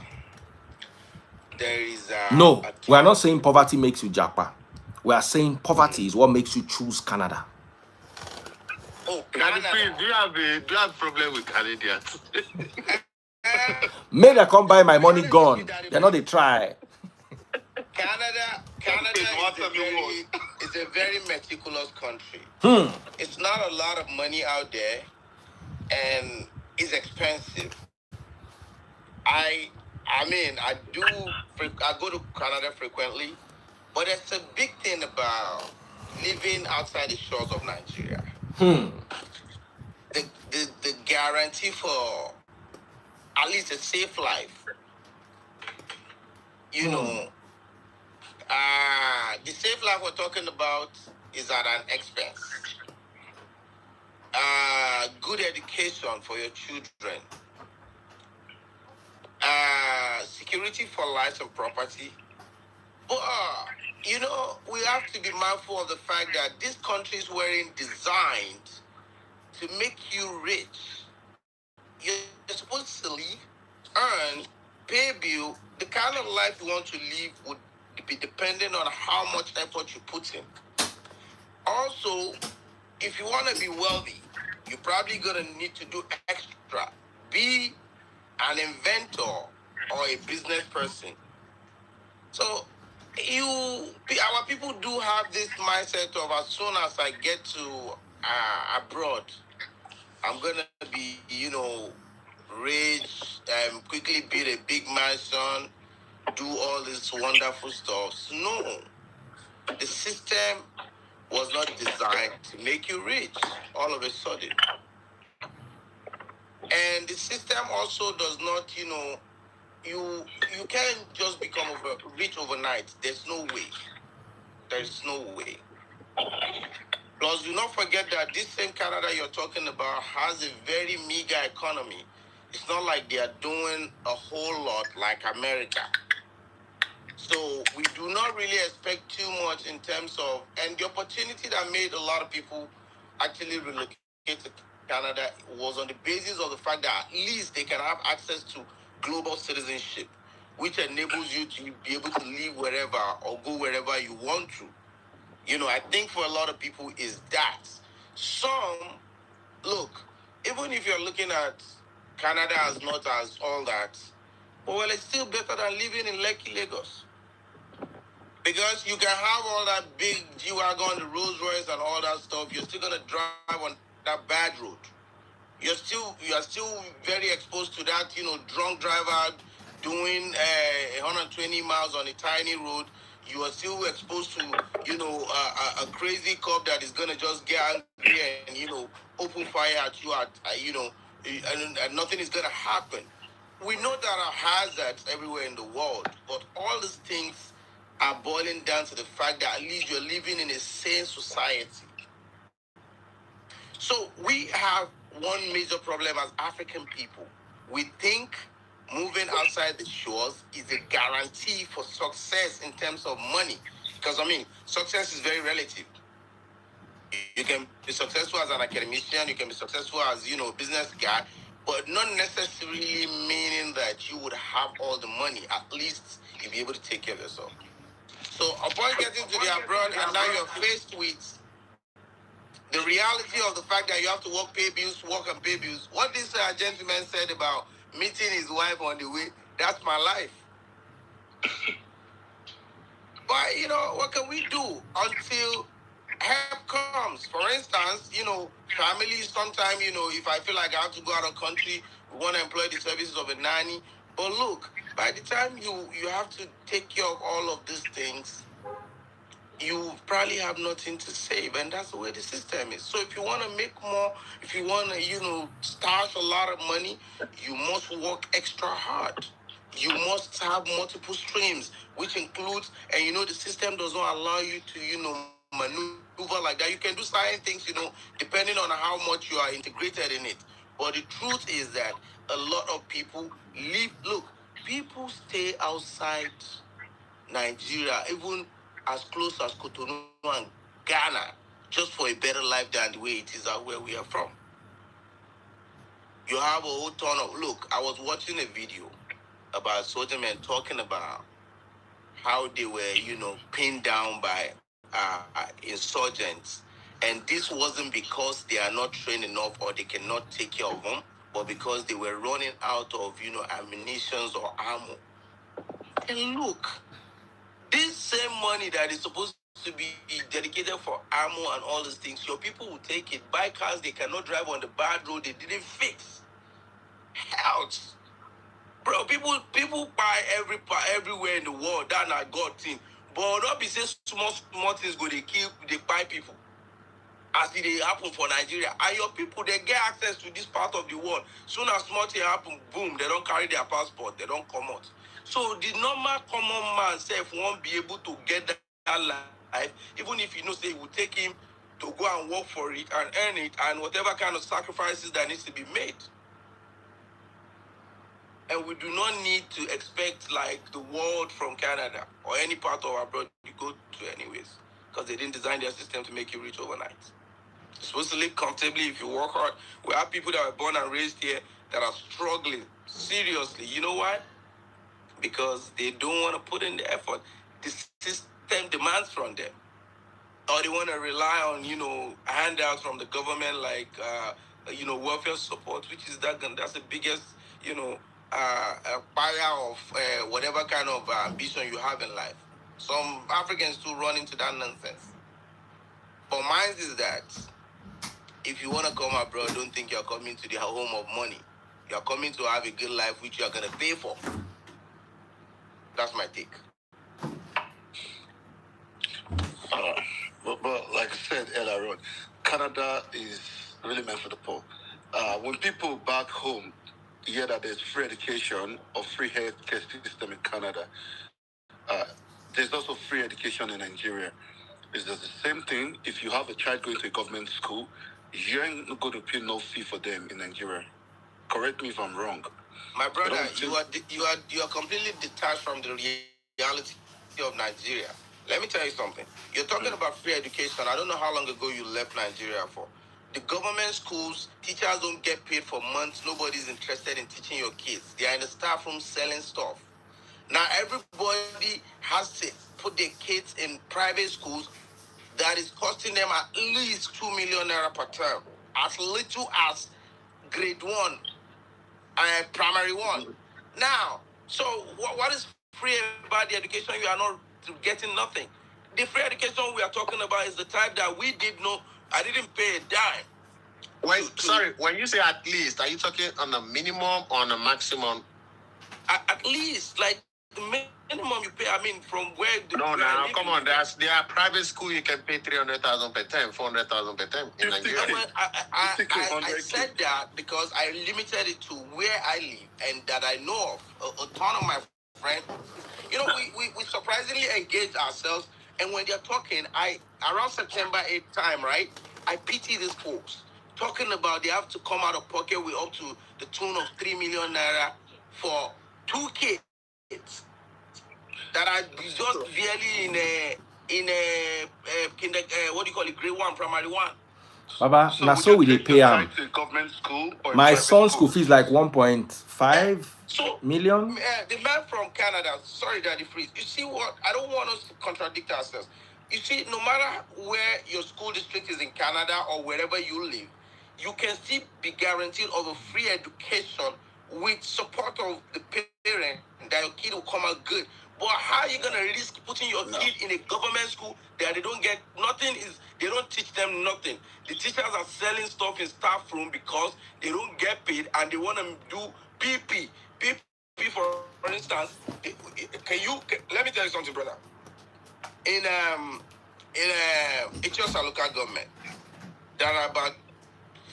There is no, we are not saying poverty makes you Japa. We are saying poverty is what makes you choose Canada. Oh, Daddy Freeze, do you have a problem with Canadians? May they come buy my money gone. They're not they try. Canada is a very meticulous country. It's not a lot of money out there, and it's expensive. I go to Canada frequently, but it's a big thing about living outside the shores of Nigeria. The guarantee for at least a safe life. You know, the safe life we're talking about is at an expense. Good education for your children. Security for lives and property. But, you know, we have to be mindful of the fact that this country is designed to make you rich. You're supposed to live, earn, pay bill. The kind of life you want to live would be dependent on how much effort you put in. Also, if you want to be wealthy, you're probably going to need to do extra. Be an inventor or a business person. So, our people do have this mindset of as soon as I get to abroad, I'm going to be, rich, quickly build a big mansion, do all this wonderful stuff. No, the system was not designed to make you rich all of a sudden. And the system also does not, you can't just become rich overnight. There's no way. There's no way. Plus, do not forget that this same Canada you're talking about has a very meager economy. It's not like they are doing a whole lot like America. So we do not really expect too much in terms of, and the opportunity that made a lot of people actually relocate to Canada was on the basis of the fact that at least they can have access to global citizenship, which enables you to be able to live wherever or go wherever you want to. I think for a lot of people is that. Some, look, even if you're looking at Canada as not as all that, but well, it's still better than living in Lekki, Lagos. Because you can have all that big G-Wagon, the Rolls Royce and all that stuff. You're still going to drive on that bad road. You are still very exposed to that, drunk driver doing 120 miles on a tiny road. You are still exposed to, a crazy cop that is gonna just get angry and open fire at you and nothing is gonna happen. We know there are hazards everywhere in the world, but all these things are boiling down to the fact that at least you're living in a sane society. So we have one major problem as African people. We think moving outside the shores is a guarantee for success in terms of money. Because, success is very relative. You can be successful as an academician, you can be successful as, a business guy, but not necessarily meaning that you would have all the money. At least you'll be able to take care of yourself. So upon getting to the abroad and now you're faced with the reality of the fact that you have to work and pay bills. What this gentleman said about meeting his wife on the way, that's my life. But, what can we do until help comes? For instance, family sometimes, if I feel like I have to go out of country, we want to employ the services of a nanny. But look, by the time you have to take care of all of these things, you probably have nothing to save, and that's the way the system is. So if you want to make more, if you want to, stash a lot of money, you must work extra hard. You must have multiple streams, which includes, and the system does not allow you to, maneuver like that. You can do certain things, depending on how much you are integrated in it. But the truth is that a lot of people people stay outside Nigeria, even as close as Cotonou and Ghana, just for a better life than the way it is out where we are from. You have a whole ton of, I was watching a video about soldier men talking about how they were, pinned down by insurgents. And this wasn't because they are not trained enough or they cannot take care of them, but because they were running out of, ammunitions or ammo. And this same money that is supposed to be dedicated for ammo and all these things, your people will take it, buy cars they cannot drive on the bad road they didn't fix. Health. Bro, people buy everywhere in the world. That's not God thing. But not be say small things go they buy people. As it happen for Nigeria. And your people, they get access to this part of the world. Soon as small thing happen, boom, they don't carry their passport, they don't come out. So the normal common man self won't be able to get that life, even if say it will take him to go and work for it and earn it and whatever kind of sacrifices that needs to be made. And we do not need to expect like the world from Canada or any part of abroad you go to anyways, because they didn't design their system to make you rich overnight. You're supposed to live comfortably if you work hard. We have people that were born and raised here that are struggling seriously. You know why? Because they don't want to put in the effort. The system demands from them. Or they want to rely on, handouts from the government like, welfare support, which is that's the biggest, barrier of whatever kind of ambition you have in life. Some Africans too run into that nonsense. But mine is that if you want to come abroad, don't think you're coming to the home of money. You're coming to have a good life, which you're going to pay for. That's my take. But like I said earlier on, Canada is really meant for the poor. When people back home hear that there's free education or free healthcare system in Canada, there's also free education in Nigeria. It's just the same thing. If you have a child going to a government school, you ain't going to pay no fee for them in Nigeria. Correct me if I'm wrong. My brother, you are completely detached from the reality of Nigeria. Let me tell you something. You're talking about free education. I don't know how long ago you left Nigeria for. The government schools, teachers don't get paid for months. Nobody's interested in teaching your kids. They are in the staff room selling stuff. Now everybody has to put their kids in private schools that is costing them at least 2 million naira per term, as little as grade 1 and primary 1. Now, so what is free about the education? You are not getting nothing. The free education we are talking about is the type that we did not, I didn't pay a dime. Sorry, when you say at least, are you talking on a minimum or on a maximum? At least, like, the minimum you pay, I mean, from where the... No, now, come on. There are private school you can pay 300,000 per term, 400,000 per term in Nigeria. Well, I said that because I limited it to where I live and that I know of a ton of my friends. You know, we surprisingly engage ourselves, and when they're talking, around September 8th time, right? I pity these folks talking about they have to come out of pocket with up to the tune of 3 million naira for 2 kids that are just barely in a kinder, what do you call it, grade 1, primary 1. Baba, So na would so you we dey take pay your am. child to a government school or a My private son's school? school fees like 1.5 So, million. the man from Canada, sorry, Daddy Freeze. You see what? I don't want us to contradict ourselves. You see, no matter where your school district is in Canada or wherever you live, you can still be guaranteed of a free education with support of the parent that your kid will come out good. But how are you going to risk putting your kid in a government school that they don't get nothing? They don't teach them nothing. The teachers are selling stuff in staff room because they don't get paid and they want to do PP. PP, for instance, let me tell you something, brother. In Etiosa local government, there are about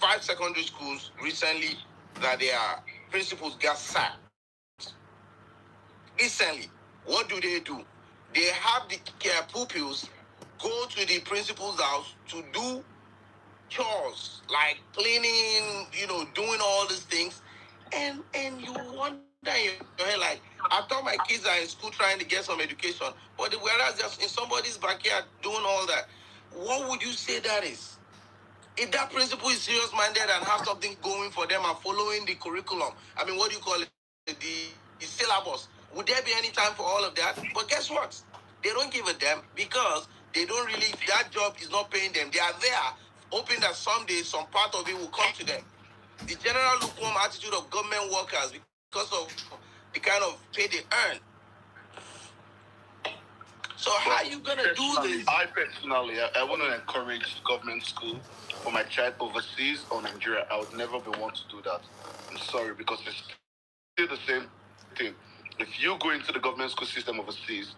5 secondary schools recently that their principals got sacked. Recently, what do? They have the pupils go to the principal's house to do chores like cleaning, doing all these things, and you wonder in your head, like, I thought my kids are in school trying to get some education, but whereas just in somebody's backyard doing all that. What would you say that is? If that principal is serious-minded and has something going for them and following the curriculum, I mean, what do you call it? The syllabus. Would there be any time for all of that? But guess what? They don't give a damn because they don't really, that job is not paying them. They are there hoping that someday some part of it will come to them. The general lukewarm attitude of government workers because of the kind of pay they earn. So how are you going to do this? I personally, I want to encourage government school for my child overseas or Nigeria. I would never be one to do that. I'm sorry, because it's still the same thing. If you go into the government school system overseas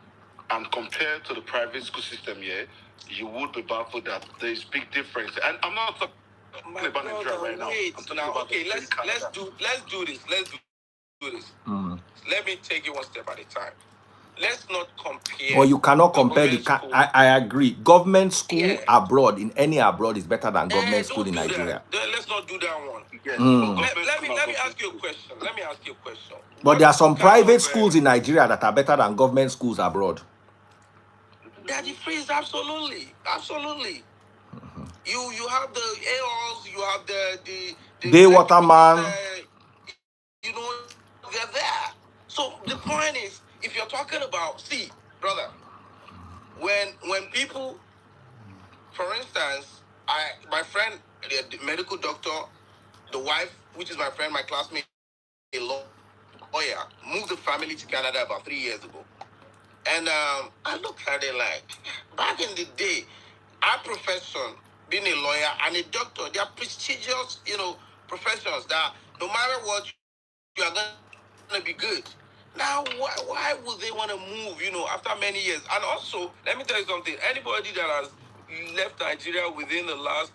and compare to the private school system here, you would be baffled that there's big difference. And I'm not talking about Nigeria right now. I'm talking about okay, let's do this. Let's do this. Let me take it one step at a time. Let's not compare. But you cannot compare the. government school. I agree. Government school Yeah. abroad, in any abroad, is better than government school in Don't do Nigeria. that. Let's not do that one. Yes, Let me ask you a question. But there are some What kind private of, schools in Nigeria that are better than government schools abroad. Daddy Freeze, absolutely. You have the AOs, you have the Day Waterman. They're there. So the point is, if you're talking about, see, brother, when people, for instance, my friend, the medical doctor, the wife, which is my friend, my classmate, a lawyer, moved the family to Canada about 3 years ago. And I looked at it like, back in the day, our profession, being a lawyer and a doctor, they are prestigious, professions that no matter what, you are going to be good. Now, why would they want to move, after many years? And also, let me tell you something. Anybody that has left Nigeria within the last,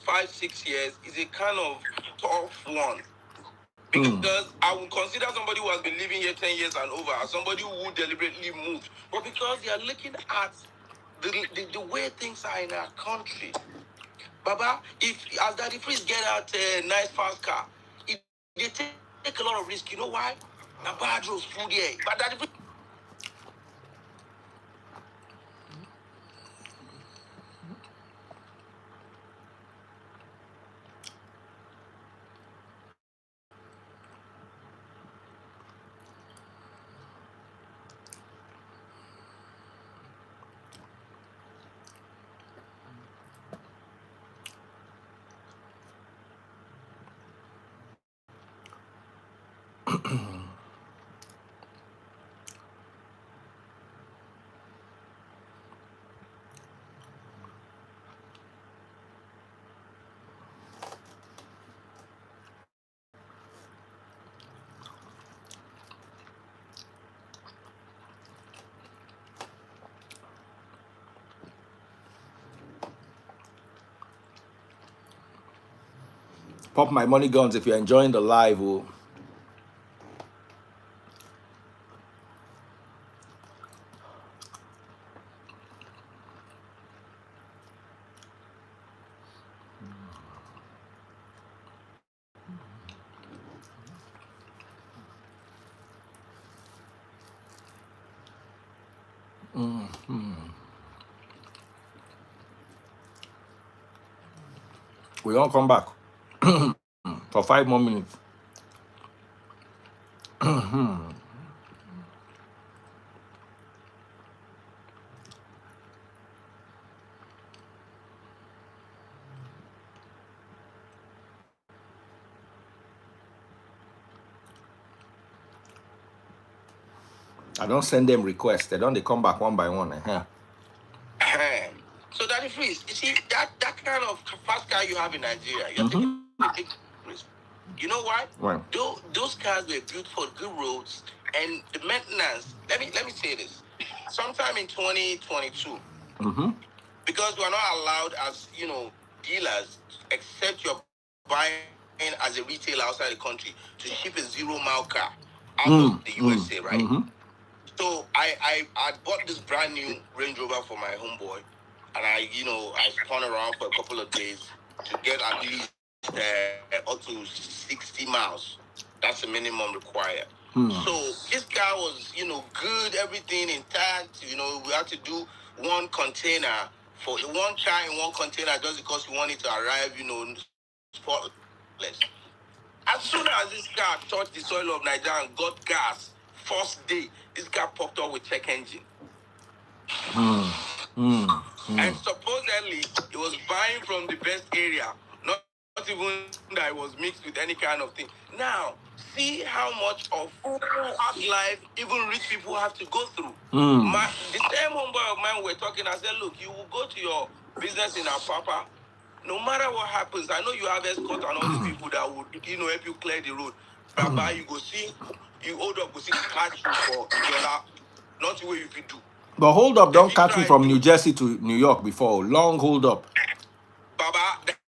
5-6 years is a kind of tough one. Because I would consider somebody who has been living here 10 years and over as somebody who deliberately moved. But because they are looking at the way things are in our country. Baba, if as Daddy Freeze get out a nice fast car, they take a lot of risk. You know why? Now bad roads, food here. But Daddy Freeze Pop my money guns if you're enjoying the live. Oh. We don't come back for 5 more minutes. I don't send them requests. They come back one by one. So that is freeze. You see that kind of fast car you have in Nigeria, you're taking a big risk. You know why? Right. Those cars were built for good roads and the maintenance. Let me say this. Sometime in 2022, because we are not allowed as dealers, except you're buying as a retailer outside the country, to ship a 0-mile car out of the USA, right? So I bought this brand new Range Rover for my homeboy, and I spun around for a couple of days to get at least up to 60 miles. That's the minimum required. So this car was, good, everything intact. We had to do one container for one car in one container just because we wanted to arrive, spotless. As soon as this car touched the soil of Nigeria and got gas, first day, this car popped up with check engine. And supposedly, it was buying from the best area, not even that it was mixed with any kind of thing. Now, see how much of hard life even rich people have to go through. The same homeboy of mine we're talking, I said, look, you will go to your business in Apapa. No matter what happens, I know you have escort and all these people that would, help you clear the road. Baba, you go see, you hold up, go see, catch you for $1, not the way you could do. But hold up, don't catch me from New Jersey to New York before. Long hold up. Baba, that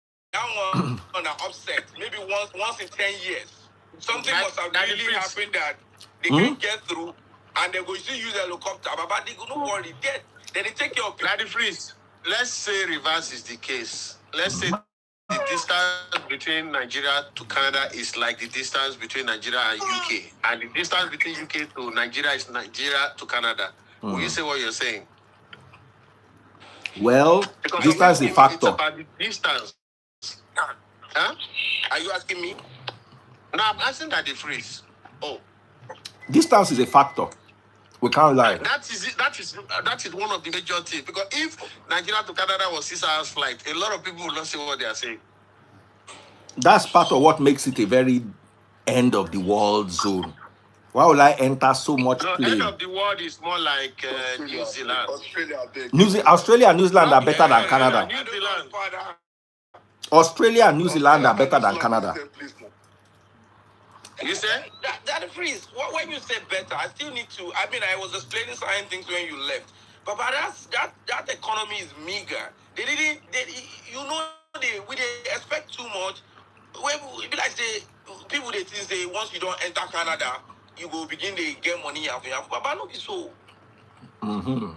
one on an upset, maybe once in 10 years. Something must have really happened that they can get through, and they go still use a helicopter. Baba, they go, don't worry, then they take care of people. Daddy Freeze, let's say reverse is the case. Let's say the distance between Nigeria to Canada is like the distance between Nigeria and UK. And the distance between UK to Nigeria is Nigeria to Canada. Will you say what you're saying? Well, Because distance is a factor. It's about the distance. Huh? Are you asking me? No, I'm asking Daddy Freeze. Oh. Distance is a factor. We can't lie. That is one of the major things. Because if Nigeria to Canada was 6 hours flight, a lot of people will not say what they are saying. That's part of what makes it a very end of the world zone. Why would I enter so much plane? End of the world is more like New Zealand. Australia and New Zealand are better than Canada. New Zealand. Australia and New Zealand are better than Canada. You say? That freeze. When you say better, I still need to. I was explaining certain things when you left. But that economy is meager. They expect too much. When be like say people they think say once you don't enter Canada, you go begin to get money after. But no be so. Now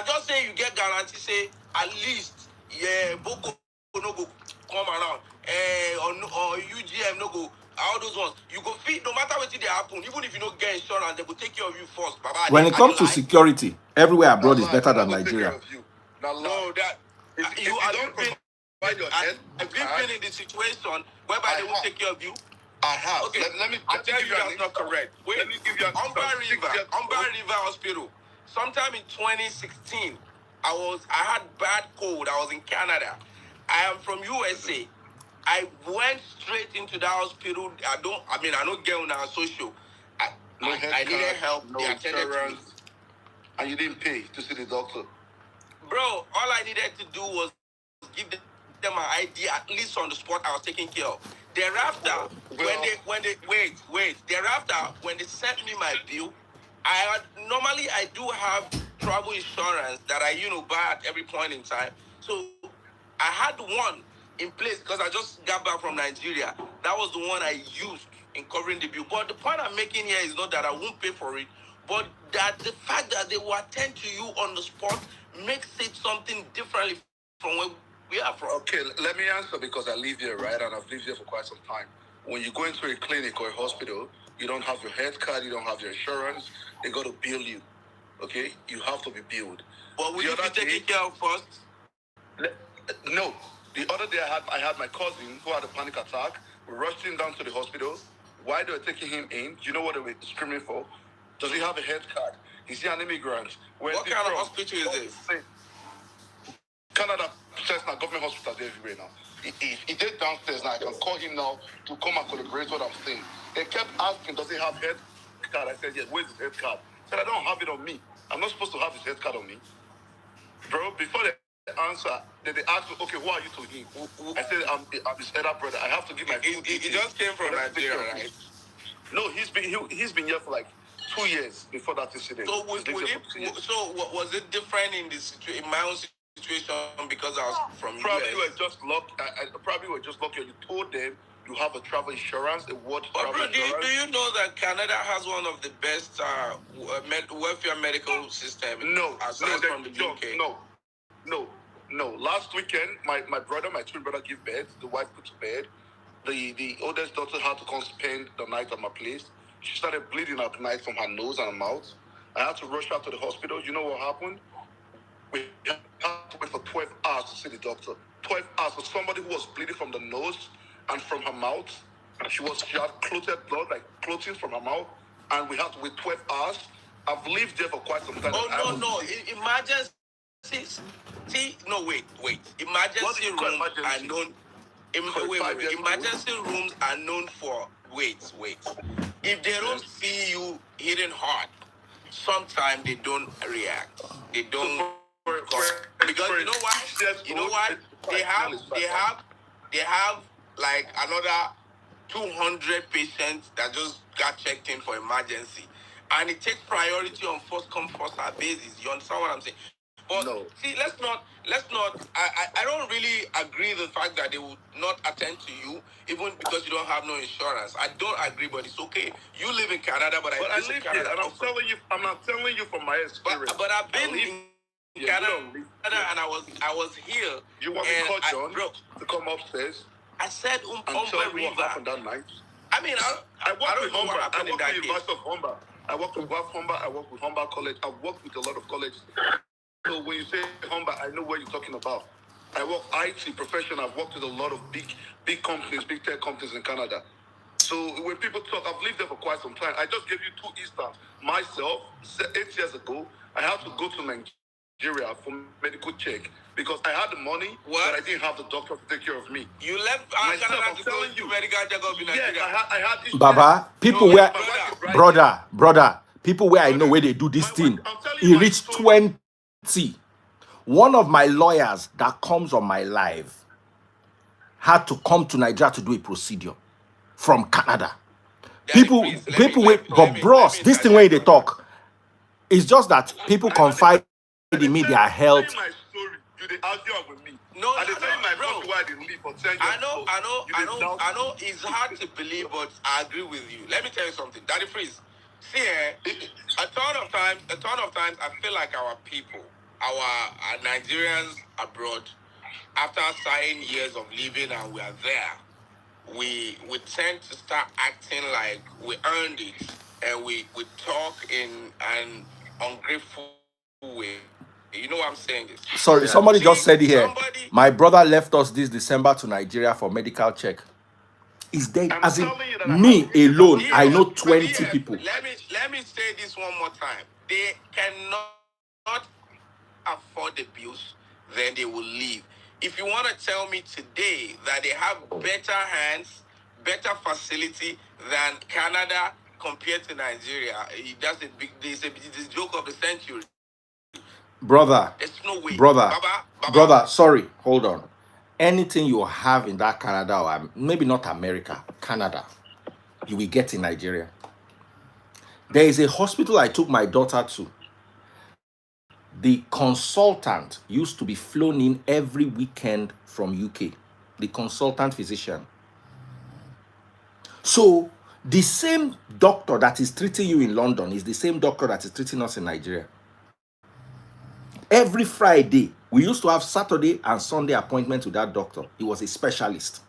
just say you get guarantee, say at least Boko no go come around, or UGM no go. All those ones, you go feed no matter what they happen, even if you don't get insurance, they will take care of you first. Baba, when it comes to security, everywhere abroad is better than Nigeria. No, that you have been in the situation whereby they will take care of you. I have. Okay, Let me tell you that's not correct. Wait, let me give you an Umber River Hospital. Sometime in 2016, I had bad cold. I was in Canada. I am from USA. I went straight into the hospital. I don't get on our social. I needed help. No they attended to me. And you didn't pay to see the doctor. Bro, all I needed to do was give them my ID, at least on the spot. I was taken care of. Thereafter, when they sent me my bill, normally I do have travel insurance that I buy at every point in time. So I had one in place because I just got back from Nigeria. That was the one I used in covering the bill. But the point I'm making here is not that I won't pay for it, but that the fact that they will attend to you on the spot makes it something differently from where we are from. Okay, let me answer because I live here, right? And I've lived here for quite some time. When you go into a clinic or a hospital, you don't have your health card, you don't have your insurance, they got to bill you. Okay? You have to be billed. But will you be taken care of first? No. The other day I had my cousin who had a panic attack. We rushed him down to the hospital. While they were taking him in, do you know what they were screaming for? Does he have a health card? Is he an immigrant? What kind of hospital is this? Canada, Cessna, government hospitals everywhere now. He did downstairs now. I can call him now to come and collaborate what I'm saying. They kept asking, does he have health card? I said, yes. Where's his health card? I said, I don't have it on me. I'm not supposed to have his health card on me. Bro, before they answer, they asked me, okay, who are you to him? I said, I'm his elder brother. I have to give my full He details. just came from Nigeria, right? No, he's been here for like 2 years before that incident. So was it different in this in my own situation because I was from probably US? were just lucky. Probably were just lucky. You told them you have a travel insurance, a world travel bro, insurance. Do you know that Canada has one of the best welfare medical system? No, aside from the UK. No. Last weekend, my twin brother gave birth. The wife put to bed. The oldest daughter had to come spend the night at my place. She started bleeding at night from her nose and her mouth. I had to rush her to the hospital. You know what happened? We had to wait for 12 hours to see the doctor. 12 hours for somebody who was bleeding from the nose and from her mouth. She had clotted blood, like clotting from her mouth, and we had to wait 12 hours. I've lived there for quite some time. Oh, no. Emergencies. See, no, wait. Emergency rooms are known. Emergency rooms are known for wait. If they don't see you hitting hard, sometimes they don't react. They don't because you know why? You know what? They have like another 200 patients that just got checked in for emergency, and it takes priority on first come first serve basis. You understand what I'm saying? But no. See, let's not. I don't really agree with the fact that they will not attend to you even because you don't have no insurance. I don't agree, but it's okay. You live in Canada, but I live in Canada. Here, and I'm not telling you from my experience. But I've been in Canada, and I was here. You want me to call John to come upstairs? I said and tell me what happened that night. I mean, I worked with Humber. I worked with University of Humber. I worked with Humber. I worked with Humber College. I worked with a lot of colleges. So when you say Humber, I know what you're talking about. I work IT professional. I've worked with a lot of big companies, big tech companies in Canada. So when people talk, I've lived there for quite some time. I just gave you 2 instances. Myself, 8 years ago, I had to go to Nigeria for medical check because I had the money, but I didn't have the doctor to take care of me. You left Canada to go to medical check-up in Nigeria. Yes, I had this. Baba, people where brother, people where I know where they do this thing. He reached 20. One of my lawyers that comes on my live had to come to Nigeria to do a procedure from Canada. People wait, but bros, this thing where they talk, it's just that people confide in me their health. I know it's hard to believe, but I agree with you. Let me tell you something. Daddy Freeze, see, a ton of times, I feel like our people, our Nigerians abroad, after certain years of living and we are there, we tend to start acting like we earned it, and we talk in an ungrateful way. You know what I'm saying? Sorry, somebody just said here. My brother left us this December to Nigeria for medical check. Is there, as in me alone, I know 20 people. Let me say this one more time. They cannot afford the bills, then they will leave. If you want to tell me today that they have better hands, better facility than Canada compared to Nigeria, that's the joke of the century. Brother, there's no way. Brother, sorry, hold on. Anything you have in that Canada, or maybe not America, Canada, you will get in Nigeria. There is a hospital I took my daughter to. The consultant used to be flown in every weekend from UK. the consultant physician. So the same doctor that is treating you in London is the same doctor that is treating us in Nigeria. Every Friday, we used to have Saturday and Sunday appointments with that doctor. He was a specialist.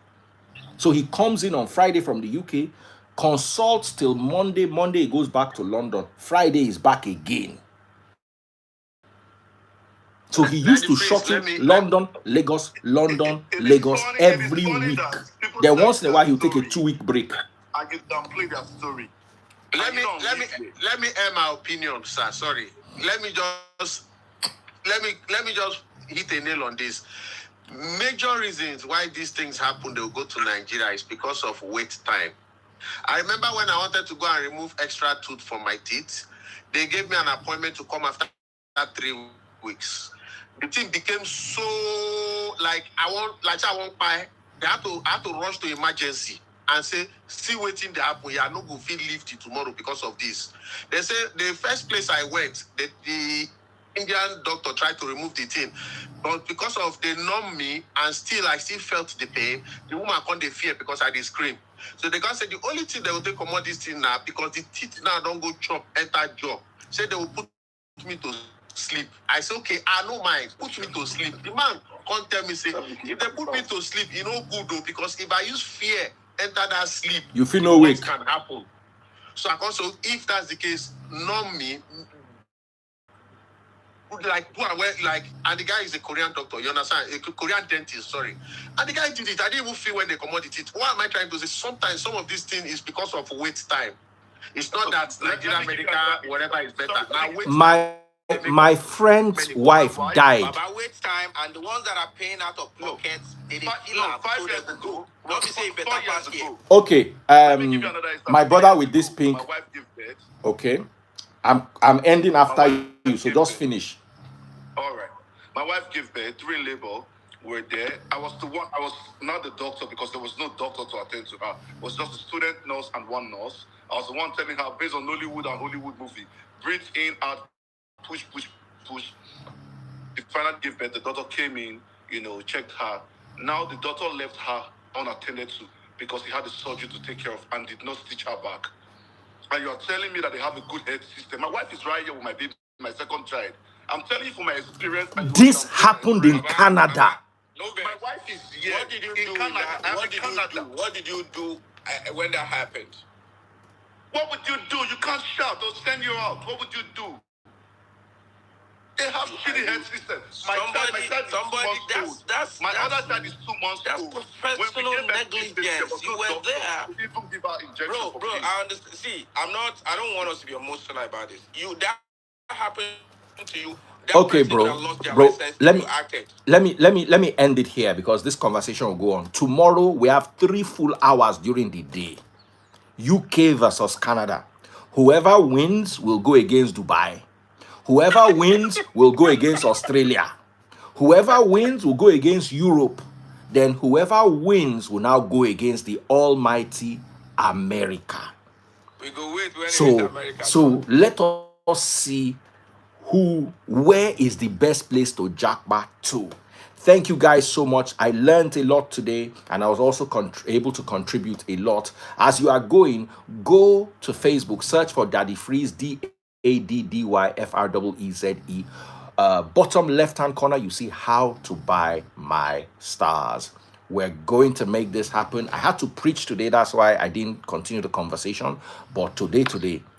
So he comes in on Friday from the UK, consults till Monday. Monday he goes back to London. Friday is back again. So he used to shuttle London, Lagos, London, Lagos every week. Then once in a while he'll take a 2-week break. I can play that story. Let me air my opinion, sir. Sorry. Let me just hit a nail on this. Major reasons why these things happen, they'll go to Nigeria is because of wait time. I remember when I wanted to go and remove extra tooth from my teeth, they gave me an appointment to come after 3 weeks. The thing became so I won't buy. I had to rush to emergency and say, see waiting the happen. You are not going to feel lifted tomorrow because of this. They say the first place I went, the Indian doctor tried to remove the thing, but because of they numb me and I still felt the pain, the woman can't fear because I did scream. So they can say the only thing they will take commot this thing now, because the teeth now don't go chop, enter jaw. Say they will put me to sleep. I say, okay, I no mind, put me to sleep. The man can't tell me, say, if they put me to sleep, you know good though, because if I use fear, enter that sleep, you feel no wake. Can happen. So I also, if that's the case, numb me, and the guy is a Korean doctor, you understand? A Korean dentist, sorry. And the guy did it. I didn't even feel when they commodity it. What am I trying to say? Sometimes some of this thing is because of wait time. It's not that Nigeria, America, whatever is better. Now wait my friend's wife died. About wait time, and the ones that are paying out of pockets, they didn't feel 5 years ago. Don't be saying better past here. Okay, my brother with this pink. My wife gave birth. Okay, I'm ending after you, so just finish. All right. My wife gave birth during labor. We're there. I was not the doctor because there was no doctor to attend to her. It was just a student nurse and one nurse. I was the one telling her based on Nollywood and Hollywood movie. Breathe in, out, push. The final gave birth. The doctor came in, checked her. Now the doctor left her unattended to because he had a surgery to take care of and did not stitch her back. And you are telling me that they have a good health system. My wife is right here with my baby, my second child. I'm telling you from my experience. This happened in Canada. No, my wife is here. What did you do? What did you do when that happened? What would you do? You can't shout. They'll send you out. What would you do? They have shitty health system. My child is 2 months old. My other child is 2 months old. That's professional negligence. You were there. We didn't give her injection. Bro, I understand. See, I don't want us to be emotional about this. That happened to you. Okay, bro. Let me end it here because this conversation will go on. Tomorrow we have 3 full hours during the day. UK versus Canada. Whoever wins will go against Dubai. Whoever wins will go against Australia. Whoever wins will go against Europe. Then whoever wins will now go against the almighty America. We go wait when so let us see where is the best place to Japa to. Thank you guys so much. I learned a lot today and I was also able to contribute a lot. As you are going, go to Facebook, search for Daddy Freeze, DADDYFREEZE. Bottom left hand corner, you see how to buy my stars. We're going to make this happen. I had to preach today, that's why I didn't continue the conversation. But today,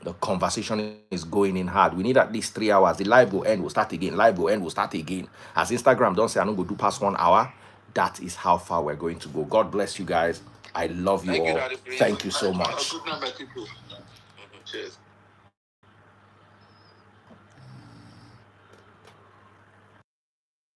the conversation is going in hard. We need at least 3 hours. The live will end, we'll start again. Live will end, we'll start again. As Instagram don't say I'm not going to do past 1 hour, that is how far we're going to go. God bless you guys. I love you all. Thank you so much. Good night, my people. Cheers.